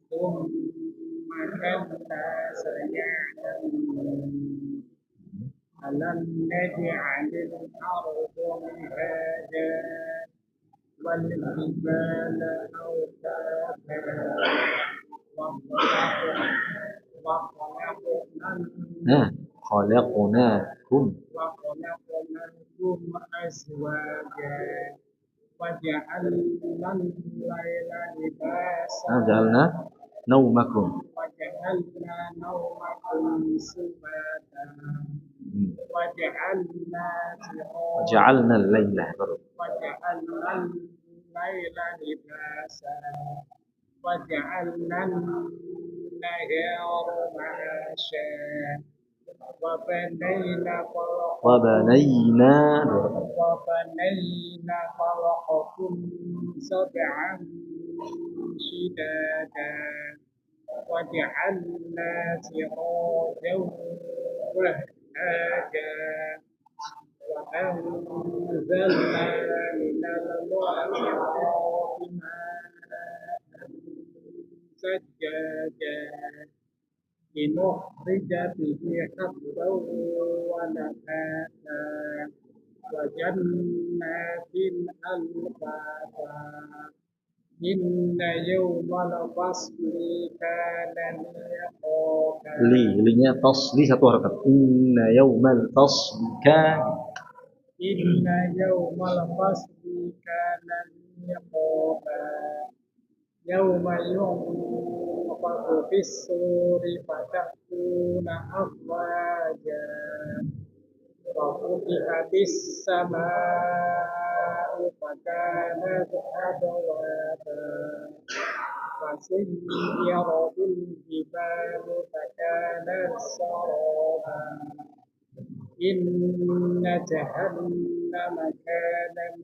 ثم كلا سيعلمون ألم نجعل الأرض مهادا والجبال أوتادا خلقناكم وخلقناكم أزواجا وجعلنا الليل لباسا جعلنا نومكم وجعلنا نومكم سباتا وجعلنا وجعلنا الليل لباسا وجعلنا النهار معاشا وبنينا فوقكم سبعا شدادا وجعلنا سراجا وهاجا وأنزلنا من المعصرات ماء ثجاجا لنخرج به حبا ونباتا وجنات ألفافا إن يوم الفصل كان ميقاتا linya tasli satu harakat inna yaumal fasli kan إن يوم الفصل كان ميقاتا يوم ينفخ في الصور فتأتون أفواجا وفتحت السماء فكانت أبوابا وسيرت الجبال فكانت سرابا إن جهنم كانت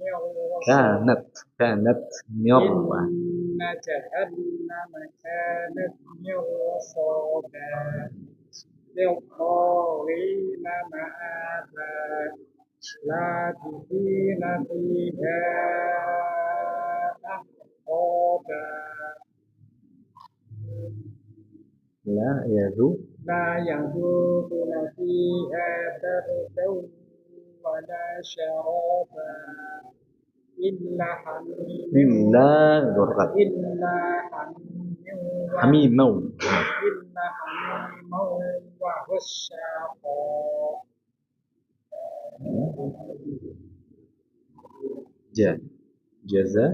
مرة إن جهنم كانت مرصادا للطاغين مآبا لابثين فيها أحقابا لا يذوقون فيها بردا ولا شرابا إلا حميما وغساقا جزاء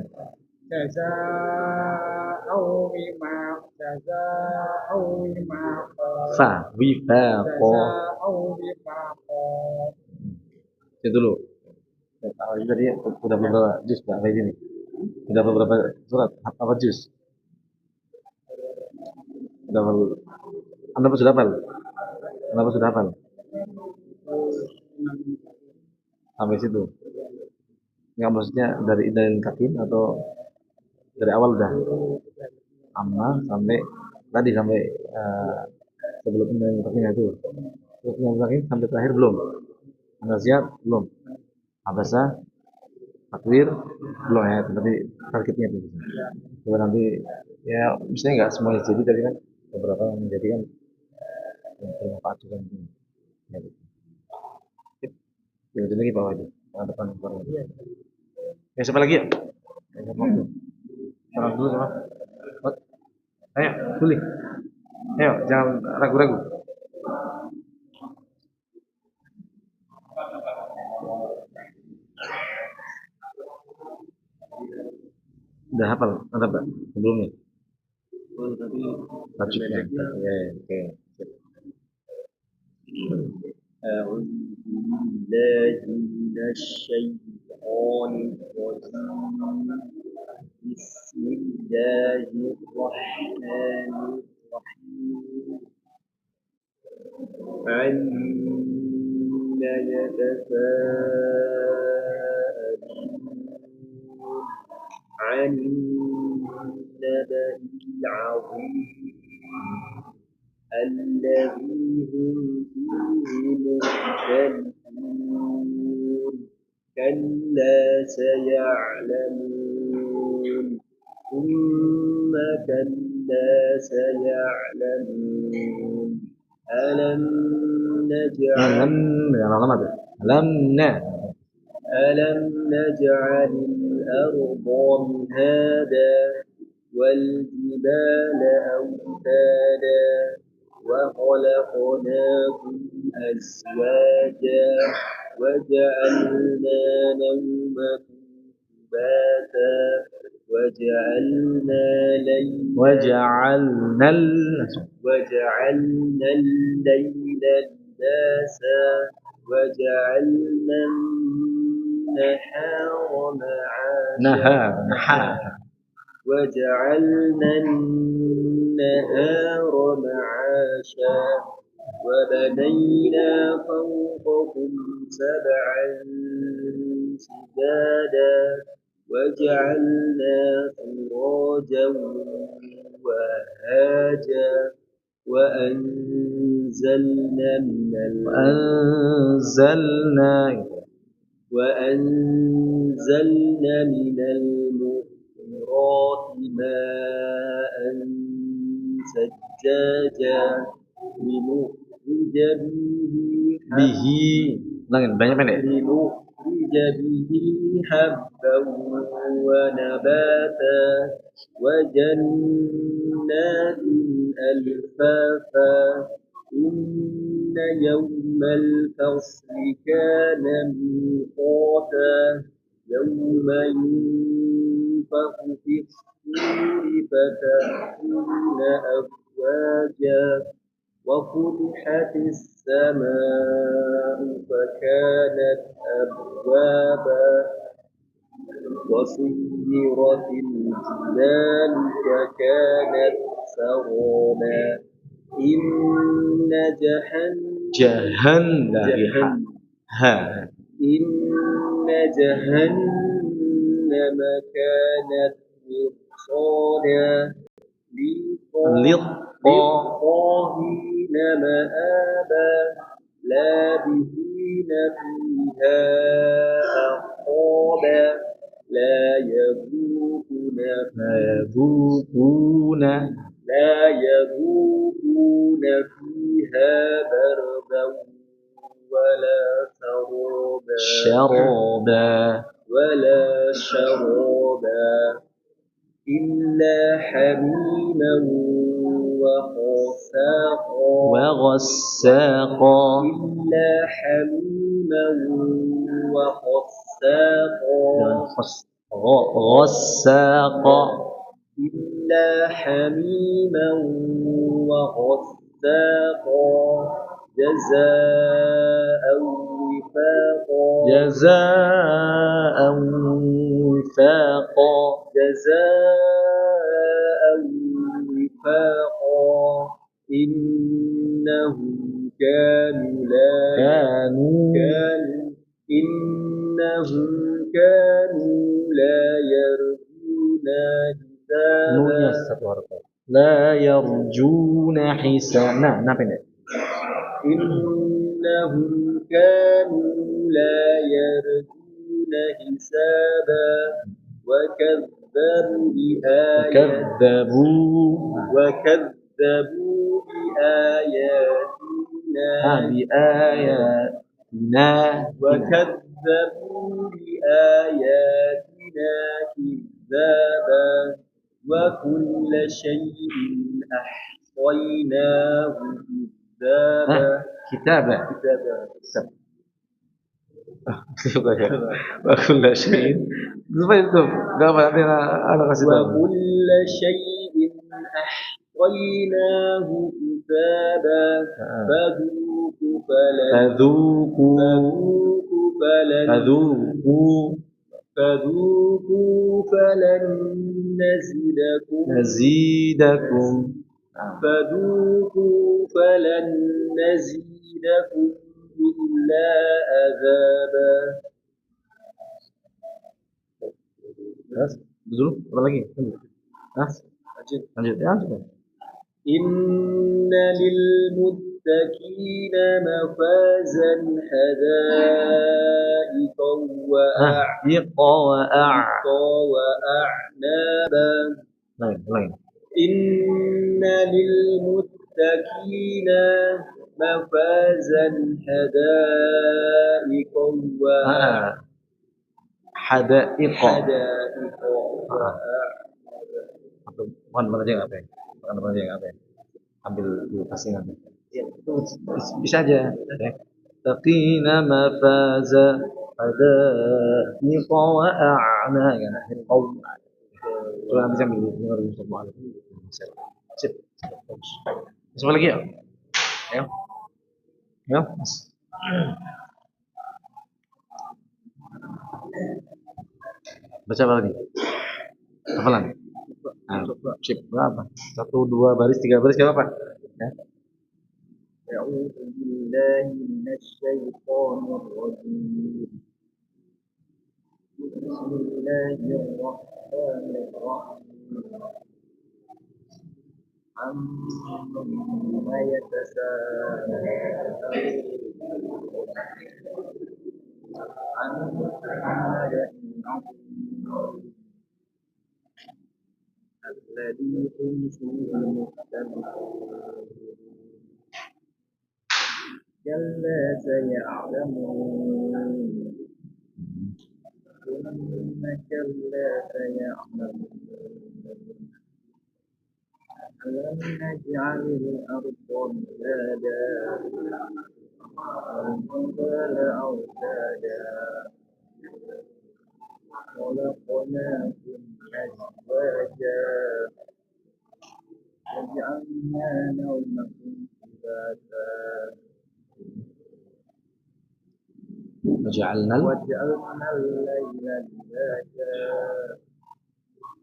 itu dulu. Tadi udah beberapa juz Pak ini. Udah beberapa surat apa juz? Anda sudah hafal? Kenapa sudah hafal? Sampai situ. Enggak maksudnya dari kakin atau dari awal udah? Amma sampai tadi sampai sebelum indalil kakin itu. Terus yang kakin sampai terakhir belum? Anda siap? Belum. Abasa, takwir, belum ya, berarti targetnya itu. Coba nanti ya, misalnya nggak semuanya jadi tadi kan beberapa yang menjadi kan bermanfaat juga mungkin. Ya, gitu. Ya, lagi bawah aja, tangan depan bawah. Ya, siapa lagi ya? Orang dulu siapa? Ayo, tulis. Ayo, jangan ragu-ragu. Udah hafal ada Pak sebelumnya? Tajwidnya. Oke. أعوذ بالله من الشيطان الرجيم بسم الله الرحمن الرحيم عما يتساءلون عن النبأ كلا سيعلمون ثم كلا سيعلمون ألم نجعل الأرض مهادا والجبال أوتادا وخلقناكم أزواجا وجعلنا نومكم سباتا وجعلنا الليل لباسا وجعلنا النهار معاشا وجعلنا النهار معاشا وبنينا فوقكم سبعا شدادا وجعلنا سراجا وهاجا وأنزلنا من المؤمرات ماء سجاجا لنخرج به حبا ونباتا وجنات ألفافا إن يوم الفصل كان ميقاتا يوم ينفخ في الصور فتأتون أفواجا وفتحت السماء فكانت أبوابا وسيرت الجبال فكانت سرابا إن جهنم كانت مرصادا للطاغين مآبا لابثين فيها أحقابا لا يذوقون فيها بردا ولا شرابا إلا حميما وغساقا جزاء وفاقا إنهم كانوا لا يرجون حسابا وكذبوا بآياتنا كذابا وكل شيء أحصيناه كتابا وكل شيء أحصيناه كتابا فذوقوا فلن نزيدكم إلا عذابا. إن للمتقين مفازا حدائق وأعنابا lain. إن للمتقين مفازا حدائق Hadaiq. وحدائق Mana aja nggak apa? Mana aja nggak apa? Ambil dulu pasingan. Ya, itu bisa aja. Taqina mafaza hadaiq wa a'na kan. Coba bisa ambil dengar semua. Sip. Coba lagi ya. Ya. Ya. Baca apa lagi? Hafalan. Nah, sip berapa? 1, 2 baris, 3 baris gak apa-apa. Ya. أعوذ بالله من الشيطان الرجيم بسم الله الرحمن الرحيم عما يتساءلون عن النبأ العظيم الذي هم فيه مختلفون كلا سيعلمون ثم كلا سيعلمون ألم نجعل الأرض مهادا والجبال أوتادا خلقناكم أزواجا وجعلنا نومكم سباتا وجعلنا الليل لباسا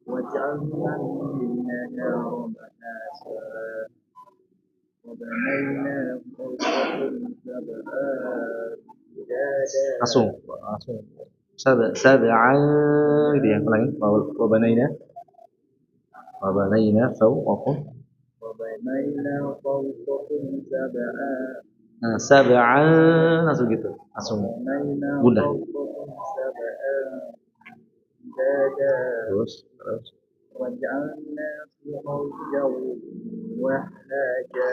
وجعلنا النهار معاشا وبنينا فوقكم سبعا شدادا langsung sab'an gitu ya. Ulangi. Wa banaina fawqakum وبنينا فوقكم سبعا Nah, sab'an langsung gitu. Langsung وبنينا bunda. فوقكم سبعا شدادا Terus وجعلنا سراجا وهاجا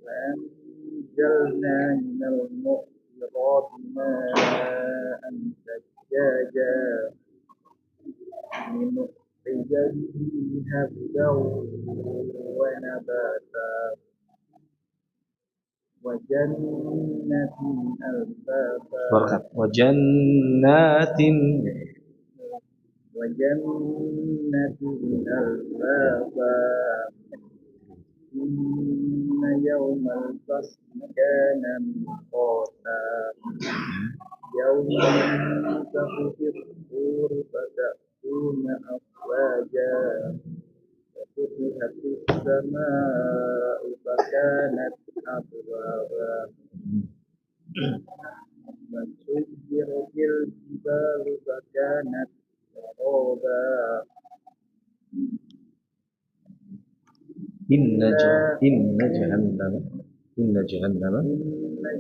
وأنزلنا من المعصرات ماء ثجاجا لنخرج به حبا ونباتا وجنة ألفافا barakat. Wa jannatin وجنة ألفافا إن يوم الفصل كان ميقاتا يوم ينفخ في الصور فتأتون أفواجا وفتحت السماء فكانت أبوابا وسيرت الجبال فكانت سرابا inna jahannama إن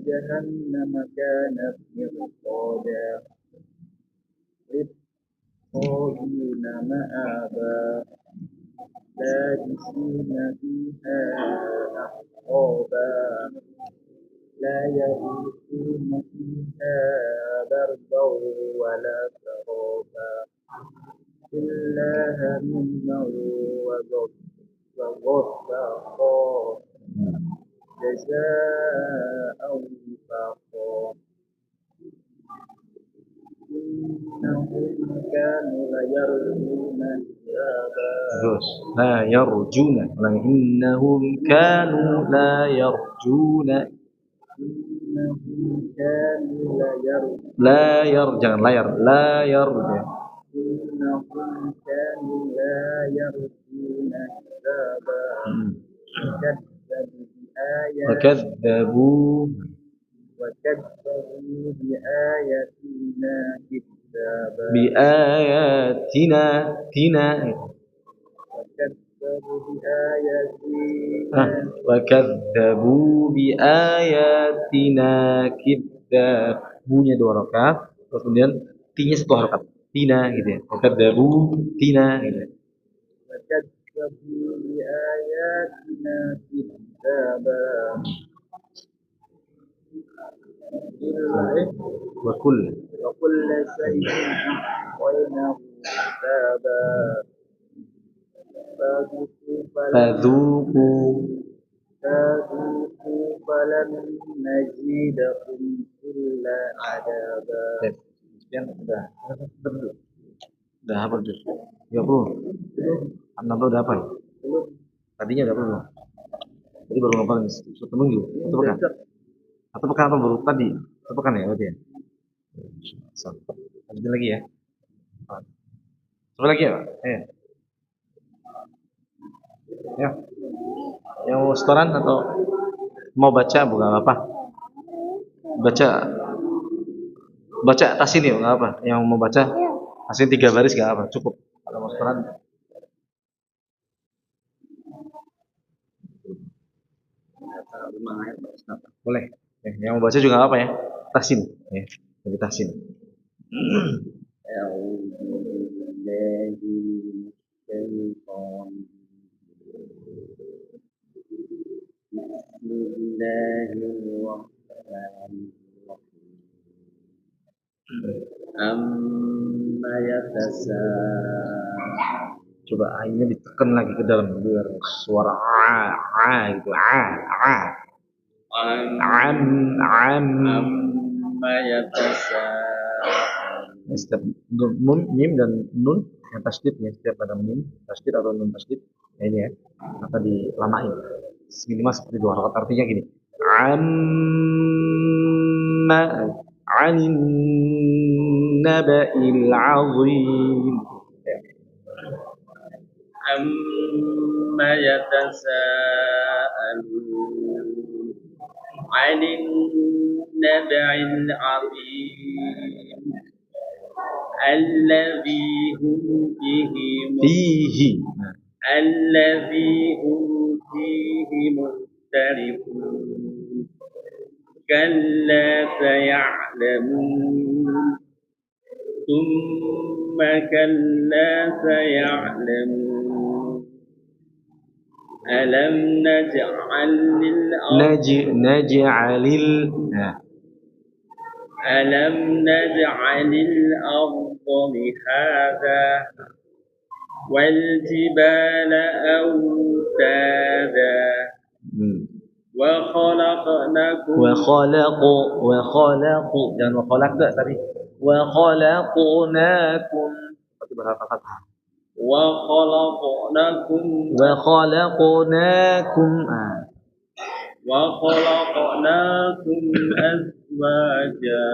جهنم كانت مرصادا للطاغين مآبا لابسين فيها أحقابا لا يذوقون فيها بردا ولا شرابا إلا هميما وغساقا جزاء وفاقا إنهم كانوا ليرجون حسابا terus la yarjuna. Ulangi. Innahum kanu la yarjuna. إنهم كانوا Jangan layar. La yar. إنهم كانوا لا يرجون حسابا وكذبوا بآياتنا كذابا بآياتنا وكذبوا بآياتنا كذابا bu-nya 2 harakat, terus kemudian ti-nya 1 harakat. Tina gitu ya. Kadzabu tina gitu ya. وكذبوا بآياتنا كذابا Wa وكل شيء أحصيناه كتابا fadzuqu فذوقوا فلن نزيدكم إلا عذابا. Sekian udah. Udah hafal tuh. 30. 60 udah hafal. Tadinya udah hafal belum? Tadi baru hafal satu minggu, satu pekan. Satu pekan atau baru tadi? Satu pekan ya berarti ya? Lanjutin lagi ya. Coba lagi ya, Pak? Ya. Yang mau setoran atau mau baca bukan apa? Baca tasin ya nggak apa. Yang mau baca tasin 3 baris nggak apa, cukup. Kalau mau setoran boleh. Yang mau baca juga nggak apa ya. Tasin ya. Jadi tasin. أعوذ بالله من الشيطان بسم الله الرحمن الرحيم أما يتساءلون. Coba A-nya ditekan lagi ke dalam biar suara a gitu. أما يتساءلون. Setiap mim dan nun yang tasdid ya, setiap ada mim tasdid atau nun tasdid ya ini ya, maka dilamain minimal seperti 2 harakat. Artinya gini, amma anin naba'il azim. أما يتساءلون عن النبع العظيم الذي هم فيه مختلفون كلا سيعلمون ثم كلا سيعلمون ألم نجعل الأرض مهادا والجبال أوتادا وخلقناكم jangan wakhalaq enggak tapi وخلقناكم berarti berapa kata وخلقناكم أزواجا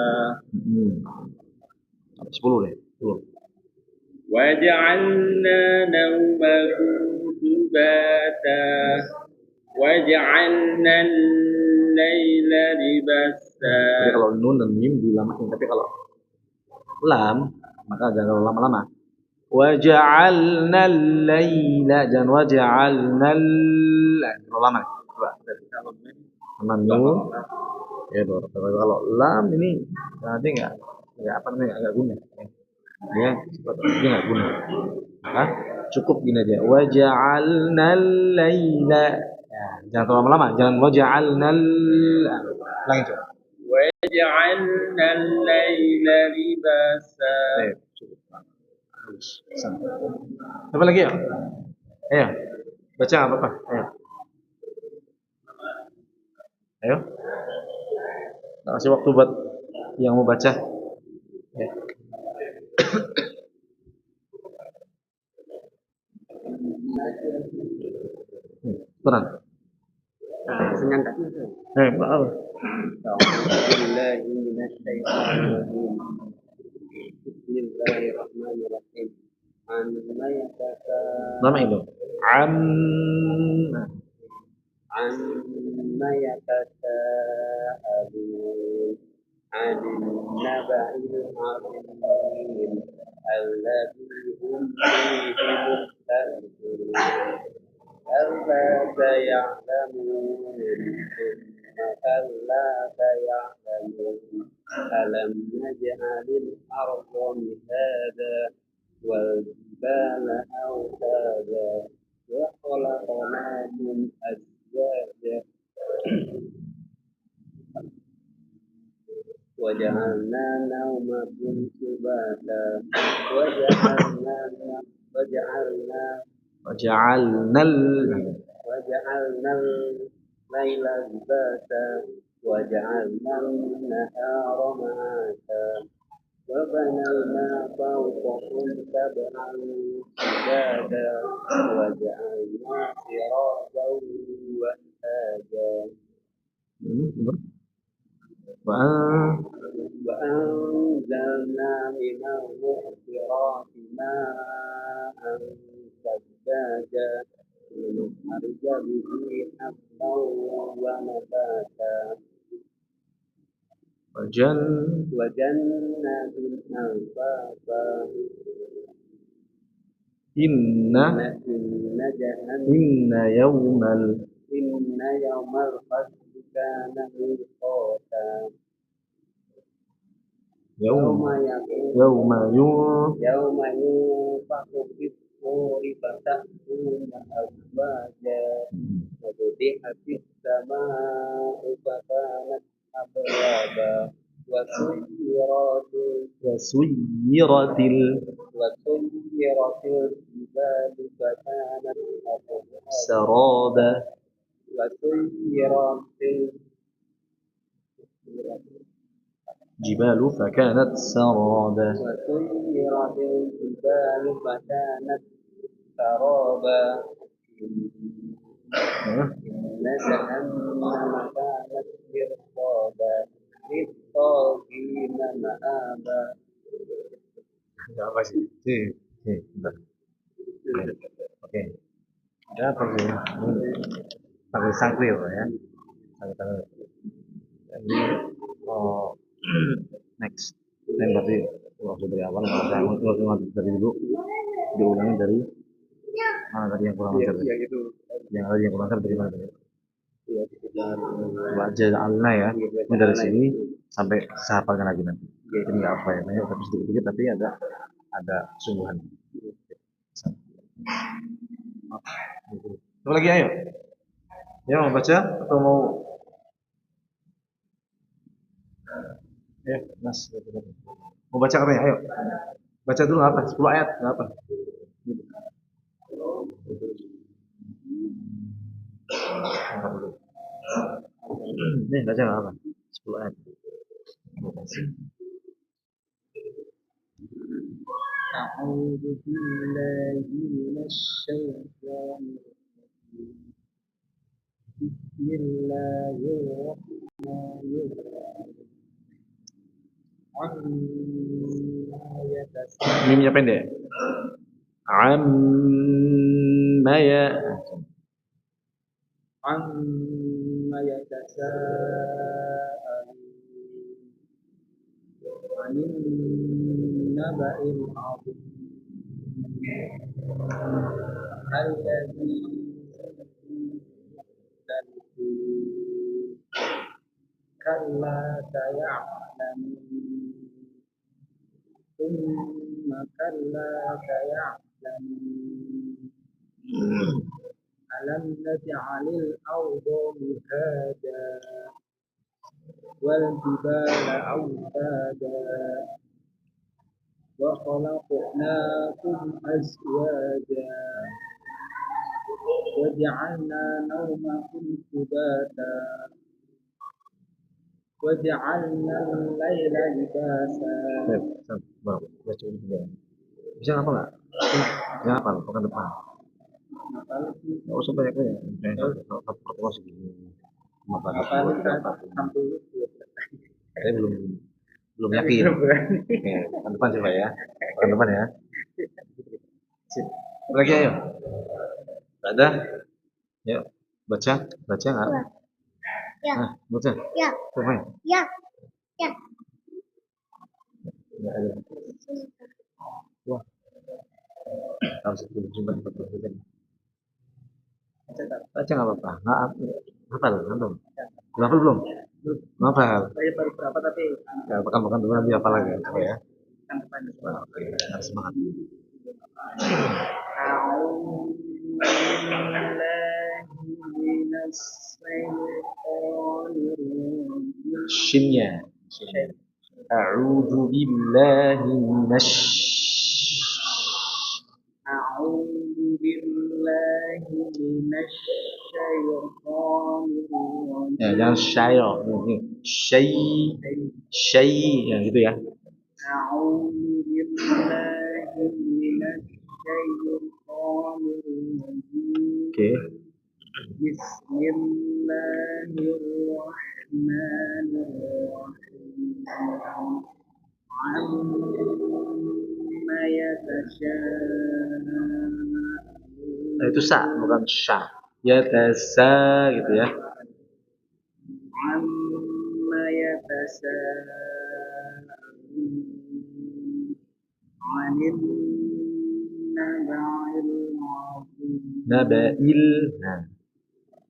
10 deh 10 وجعلنا نومكم سباتا وجعلنا الليل لباسا. Jadi kalau nun dan mim dilamain, tapi kalau lam maka jangan lama-lama. Waja'alna al-laila, jangan waja'alna kalau lama. Coba sama nun ya kalau lam ini nanti enggak apa namanya enggak guna. Dia sepertinya enggak guna. Maka cukup gini aja. Waja'alna al-laila. Ya, jangan terlalu lama, jangan waja'alna lagi coba. وجعلنا الليل لباسا. Apa lagi ya? Ayo. Baca apa? Ayo. Kasih waktu buat yang mau baca. Ya. Tenang. Maaf. Bismillahirrahmanirrahim. Nama itu. Amma yatasaalun 'anil naba'il 'azim alladzi hum fihi mukhtalifun kalla saya'lamun thumma kalla saya'lamun alam هذا والجبال أوتادا وخلقناكم أزواجا وجعلنا نومكم سباتا وجعلنا وجعلنا وجعلنا الليل لباسا وجعلنا النهار معاشا وبنينا فوقكم سبعا شدادا وجعلنا سراجا وهاجا وأنزلنا من المعصرات ماء ثجاجا لنخرج به حبا ونباتا وجنات ألفافا إن يوم الفصل كان ميقاتا يوم ينفخ في الصور فتأتون أفواجا وفتحت السماء فكانت أبوابا وسيرت الجبال فكانت سرابا جبال فكانت سرابا وسيرت الجبال فكانت سرابا إن جهنم كانت مرصادا للطاغين مآبا. Apa sih? Bentar. Oke. Ya, pakai sangkri ya. Jadi, next. Ini berarti waktu dari awal, langsung dari dulu, diulangi dari mana tadi yang kurang lancar? Yang kurang lancar dari mana tadi? Waja'alna ya. Ini dari sini sampai saya hafalkan lagi nanti. Ini nggak apa ya, banyak tapi sedikit-sedikit tapi ada sungguhan. Coba lagi ayo. Ya mau baca atau mau? Ya, Mas. Mau baca katanya, ayo. Baca dulu apa? 10 ayat, nggak apa? Nih, baca nggak apa? 10 ayat. أعوذ بالله من الشيطان الرجيم بسم الله الرحمن الرحيم عما يتساءلون Mimnya pendek. Amma ya. عما يتساءلون عن النبأ العظيم الذي كلا سيعلمون ثم كلا سيعلمون ألم نجعل الأرض مهادا والجبال أوتادا وخلقناكم أزواجا وجعلنا نومكم سباتا وجعلنا الليل لباسا. Baca ini juga. Bisa ngapa nggak? Ya apa? Pekan depan. Nggak usah banyak ya. Satu segini. Makan saya belum yakin. Oke, pekan depan coba ya. Pekan depan ya. Sip. Lagi ayo. Ada? Yuk, baca nggak? Ya. Nah, baca. Ya. Coba. Ya. Ya. Nggak ada. Wah. Harus coba diperhatikan. Baca nggak apa-apa. Hafal. Hafal belum? Hafal. Saya baru berapa tapi Ya, pekan depan nanti hafal lagi. Coba ya. kan depan. Harus semangat. أعوذ بالله من الشيطان الرجيم Shinnya. A'udzu billahi أعوذ بالله من الشيطان Ya, الرجيم jangan syair. Ini syai yang gitu ya. أعوذ بالله من الشيطان الرجيم Oke. بسم الله الرحمن الرحيم عما يتساءلون Itu sa, bukan sya. Ya tasa gitu ya. عما يتساءلون عن النبع العظيم Nabail. Nah.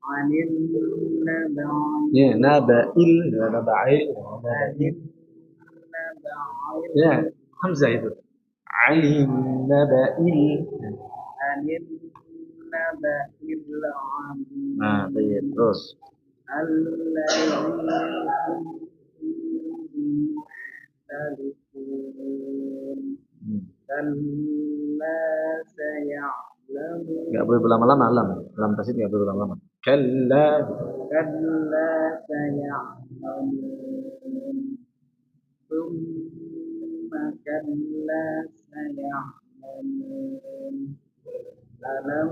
عن النبع Ya, nabail, nabail, nabail. Ya, hamzah itu. Alim nabail. عن النبأ العظيم Nah, baik. Terus. الذي هم فيه مختلفون كلا سيعلمون Enggak boleh berlama-lama, lam tasydid enggak boleh berlama-lama. Kalla. كلا سيعلمون ثم كلا سيعلمون ألم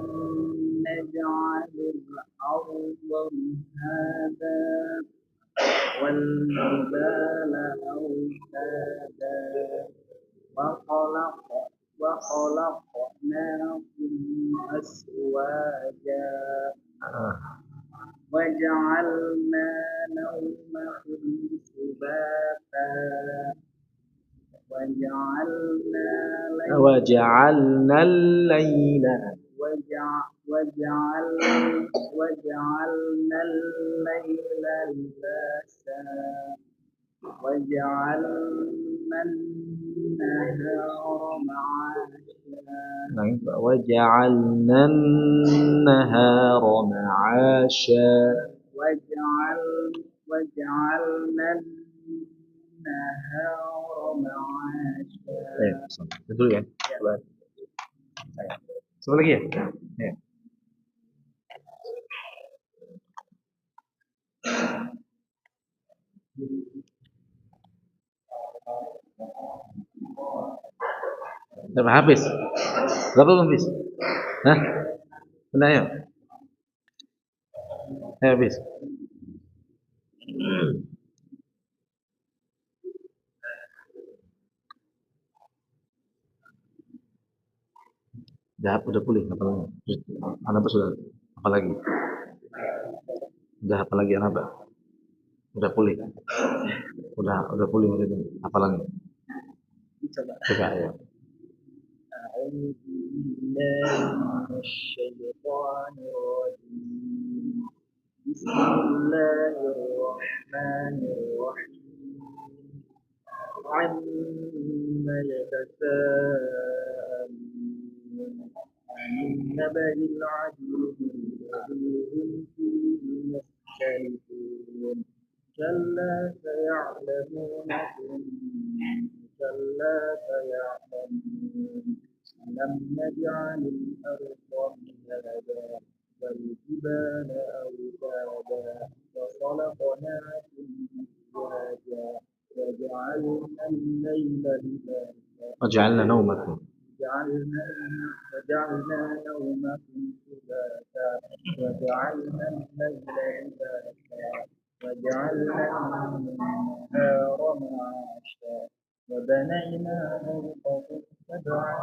نجعل الأرض مهادا والجبال أوتادا وخلقناكم أزواجا وجعلنا نومكم سباتا وجعلنا الليل وجعلنا الليل لباسا وجعلنا النهار معاشا وجعلنا النهار معاشا وجعلنا النهار معاشا itu dulu ya. Coba lagi ya. Ya. Berapa habis? Berapa belum habis? Hah? Benar ya? Habis. Udah pulih apa Anak sudah apa lagi? Udah apa lagi anak? Udah pulih. Udah pulih udah apa lagi? Coba ya. أعوذ بالله من الشيطان الرجيم بسم الله الرحمن الرحيم عما يتساءلون عن النبأ العظيم الذي هم فيه مختلفون كلا سيعلمون كلا سيعلمون ألم نجعل الأرض مهادا والجبال أوتادا وخلقناكم أزواجا وجعلنا الليل لباسا وجعلنا نومكم وجعلنا نومكم سباتا وجعلنا الليل لباسا وجعلنا النهار معاشا وبنينا فوقكم سبعا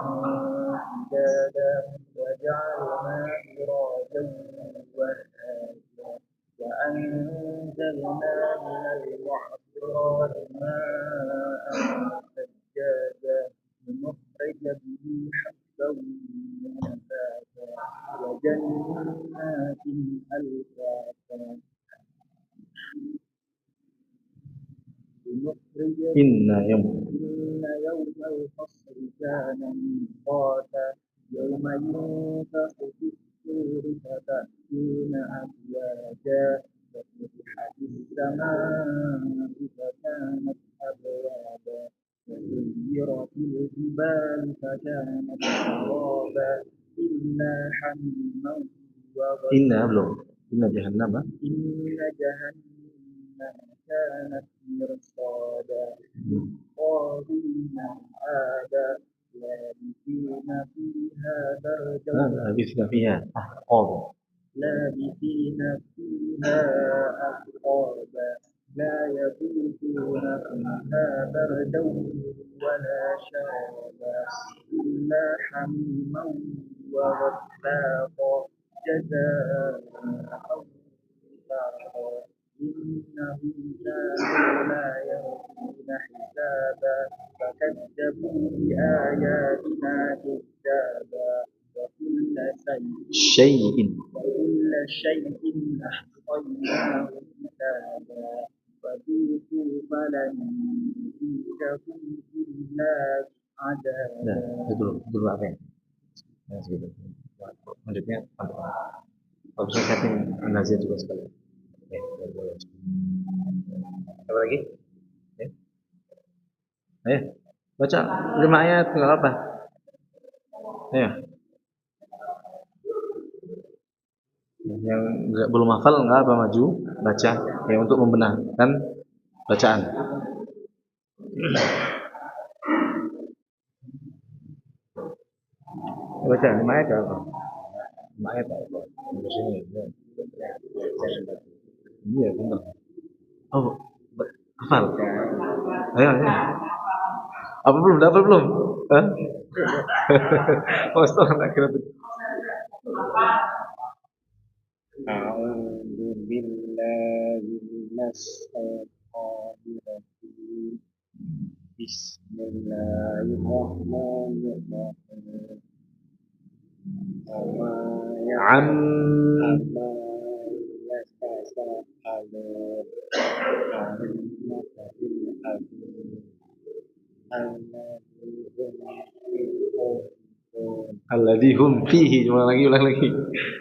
شدادا وجعلنا سراجا وهاجا وأنزلنا من المعصرات ماء ثجاجا لنخرج به حبا ونباتا وجنات ألفافا إن يوم إن يوم الفصل كان ميقاتا يوم ينفخ في الصور فتأتون أفواجا وفتحت السماء فكانت أبوابا وسيرت الجبال فكانت سرابا إلا حميما Inna وغسقا belum. Inna jahannam. إن جهنم كانت مرصادا طاغين مآبا لابثين فيها بردا Habisnya fiha ahqab. لابثين فيها أحقابا لا يذوقون فيها بردا ولا شرابا إلا حميما وغساقا جزاء وفاقا إنهم كانوا لا يرجون حسابا فكذبوا بآياتنا كذابا Syai'in. وكل شيء أحصيناه كتابا فذوقوا فلن نزيدكم إلا Nah, عذابا. itu dulu apa ya? Nah, segitu. Lanjutnya apa? Kalau saya setting An-Naziyah juga sekali. Apa lagi? Ya. Ayo, baca 5 ayat nggak apa? Ayo. Yang belum hafal nggak apa, maju baca ya untuk membenarkan bacaan. Baca 5 ayat apa? 5 ayat apa? Di sini. Iya benar. Oh, hafal. Ayo. Apa belum? Dapat belum? Hah? Oh, setelah kira betul. أعوذ بالله من الشيطان الرجيم بسم الله الرحمن الرحيم وما Am عما يتساءلون عن النبأ العظيم الذي هم فيه alladzi hum fihi, ulang lagi.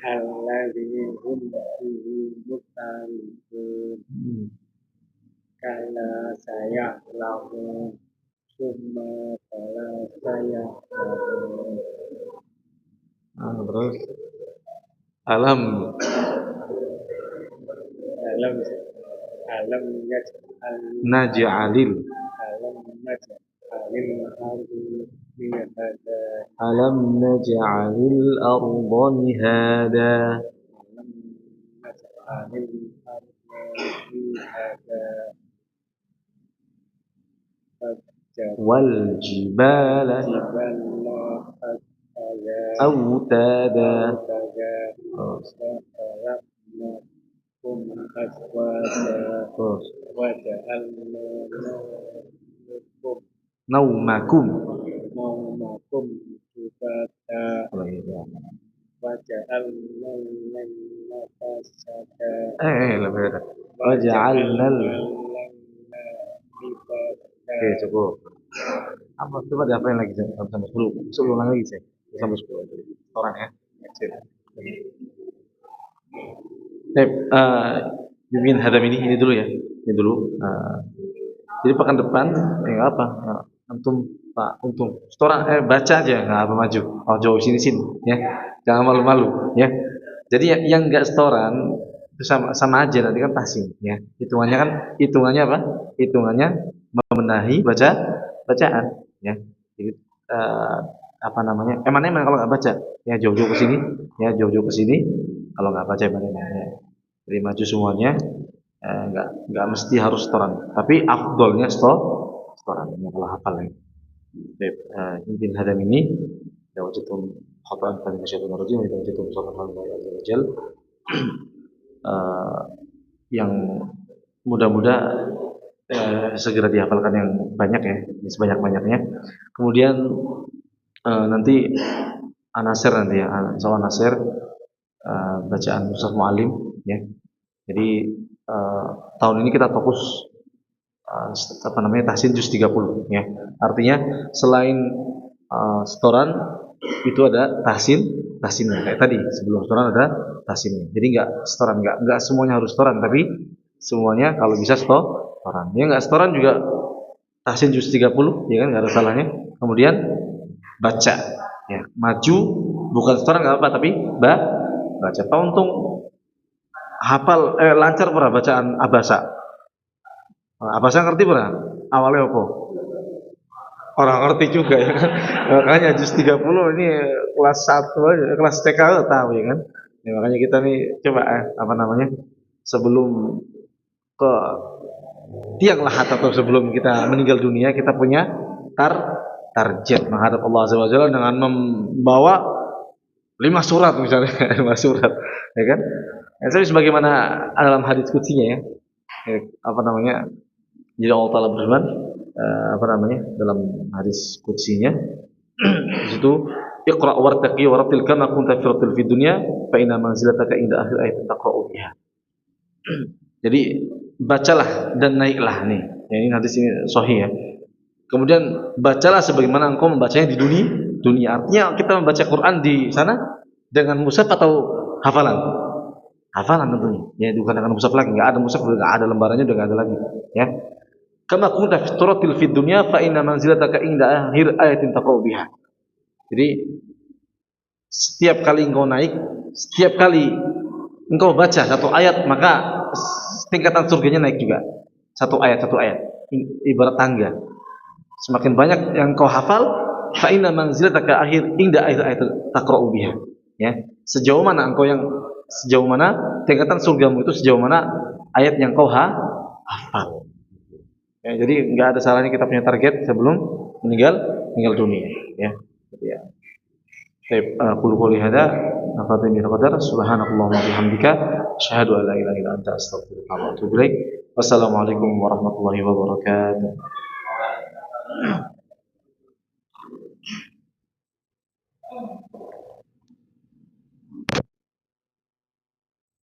الذي هم فيه مختلفون كلا سيعلمون ثم كلا سيعلمون Terus alam ألم ألم يجعل naj'alil ألم نجعل الأرض مهدا alam naj'alil arda mihada ألم نجعل الأرض مهدا wal jibala فجبل autada. Terus وخلقناكم أزواجا Terus وجعلنا naumakum. نومكم سباتا Lagi ya. وجعلنا الليل سكنا Lebih ada. Waja'alnal. Oke, cukup. Apa coba diapain lagi sampai 10. Ulang lagi saya. Sampai 10 orang ya. Bimbingan hadam ini dulu ya. Ini dulu. Jadi pekan depan apa? Antum Pak Untung. Setoran baca aja, nggak apa maju. Oh, jauh sini ya. Jangan malu-malu ya. Jadi yang enggak setoran itu sama aja, nanti kan tahsin ya. Hitungannya apa? Hitungannya membenahi bacaan ya. Jadi apa namanya? Eman kalau nggak baca ya jauh-jauh ke sini ya, jauh-jauh ke sini kalau nggak baca eman ya. Jadi maju semuanya, nggak mesti harus setoran, tapi afdolnya setoran ya kalau hafal ya. Intin hadam ini ya wajibum khata'an pada masyarakat rajim, ya wajibum sallallahu alaihi wasallam yang mudah-mudah segera dihafalkan yang banyak ya, sebanyak-banyaknya. Kemudian nanti anasir nanti ya, soal anasir bacaan Ustaz Mu'alim ya. Jadi tahun ini kita fokus tahsin juz 30 ya. Artinya selain setoran itu ada tahsinnya kayak tadi sebelum setoran ada tahsinnya. Jadi nggak semuanya harus setoran, tapi semuanya kalau bisa setoran. Ya nggak setoran juga tahsin juz 30, ya kan nggak ada salahnya. Kemudian baca, ya maju bukan setoran nggak apa, tapi baca. Tahu untung hafal lancar pernah bacaan abasa. Abasa ngerti pernah? Awalnya apa? Orang ngerti juga ya kan. Makanya juz 30 ini kelas 1 aja, kelas TK tahu ya kan. Ya, makanya kita nih coba sebelum ke tiang lahat atau sebelum kita meninggal dunia, kita punya target menghadap Allah Azza wa Jalla dengan membawa 5 surat misalnya, 5 surat, ya kan? Ya, tapi sebagaimana dalam hadis qudsinya ya, jadi Allah Taala berfirman, dalam hadis qudsinya, di situ Iqra wartaqi warattil kama kunta fil dunya fa inna manzilataka inda akhir ayat taqra'u biha. Jadi bacalah dan naiklah nih. Ya, ini hadis ini sahih ya. Kemudian bacalah sebagaimana engkau membacanya di dunia. Artinya kita membaca Quran di sana dengan mushaf atau hafalan? Hafalan tentunya. Ya, bukan dengan mushaf lagi. Enggak ada mushaf, enggak ada lembarannya, udah enggak ada lagi. Ya. Kama kunta fitaratil fid dunya fa inna manzilataka inda akhir ayatin taqra'u biha. Jadi setiap kali engkau naik, setiap kali engkau baca satu ayat, maka tingkatan surganya naik juga. Satu ayat, ibarat tangga. Semakin banyak yang engkau hafal, fa inna manzilataka akhir inda ayat taqra'u biha. Ya, sejauh mana tingkatan surgamu itu sejauh mana ayat yang kau hafal. Ya, jadi enggak ada salahnya kita punya target sebelum meninggal dunia, ya. Ya. Baik, qul qouli hada, nafa'tu bi qadar, subhanakallahumma wa bihamdika, asyhadu an la ilaha illa anta, astaghfiruka wa atubu ilaik. Wassalamualaikum warahmatullahi wabarakatuh.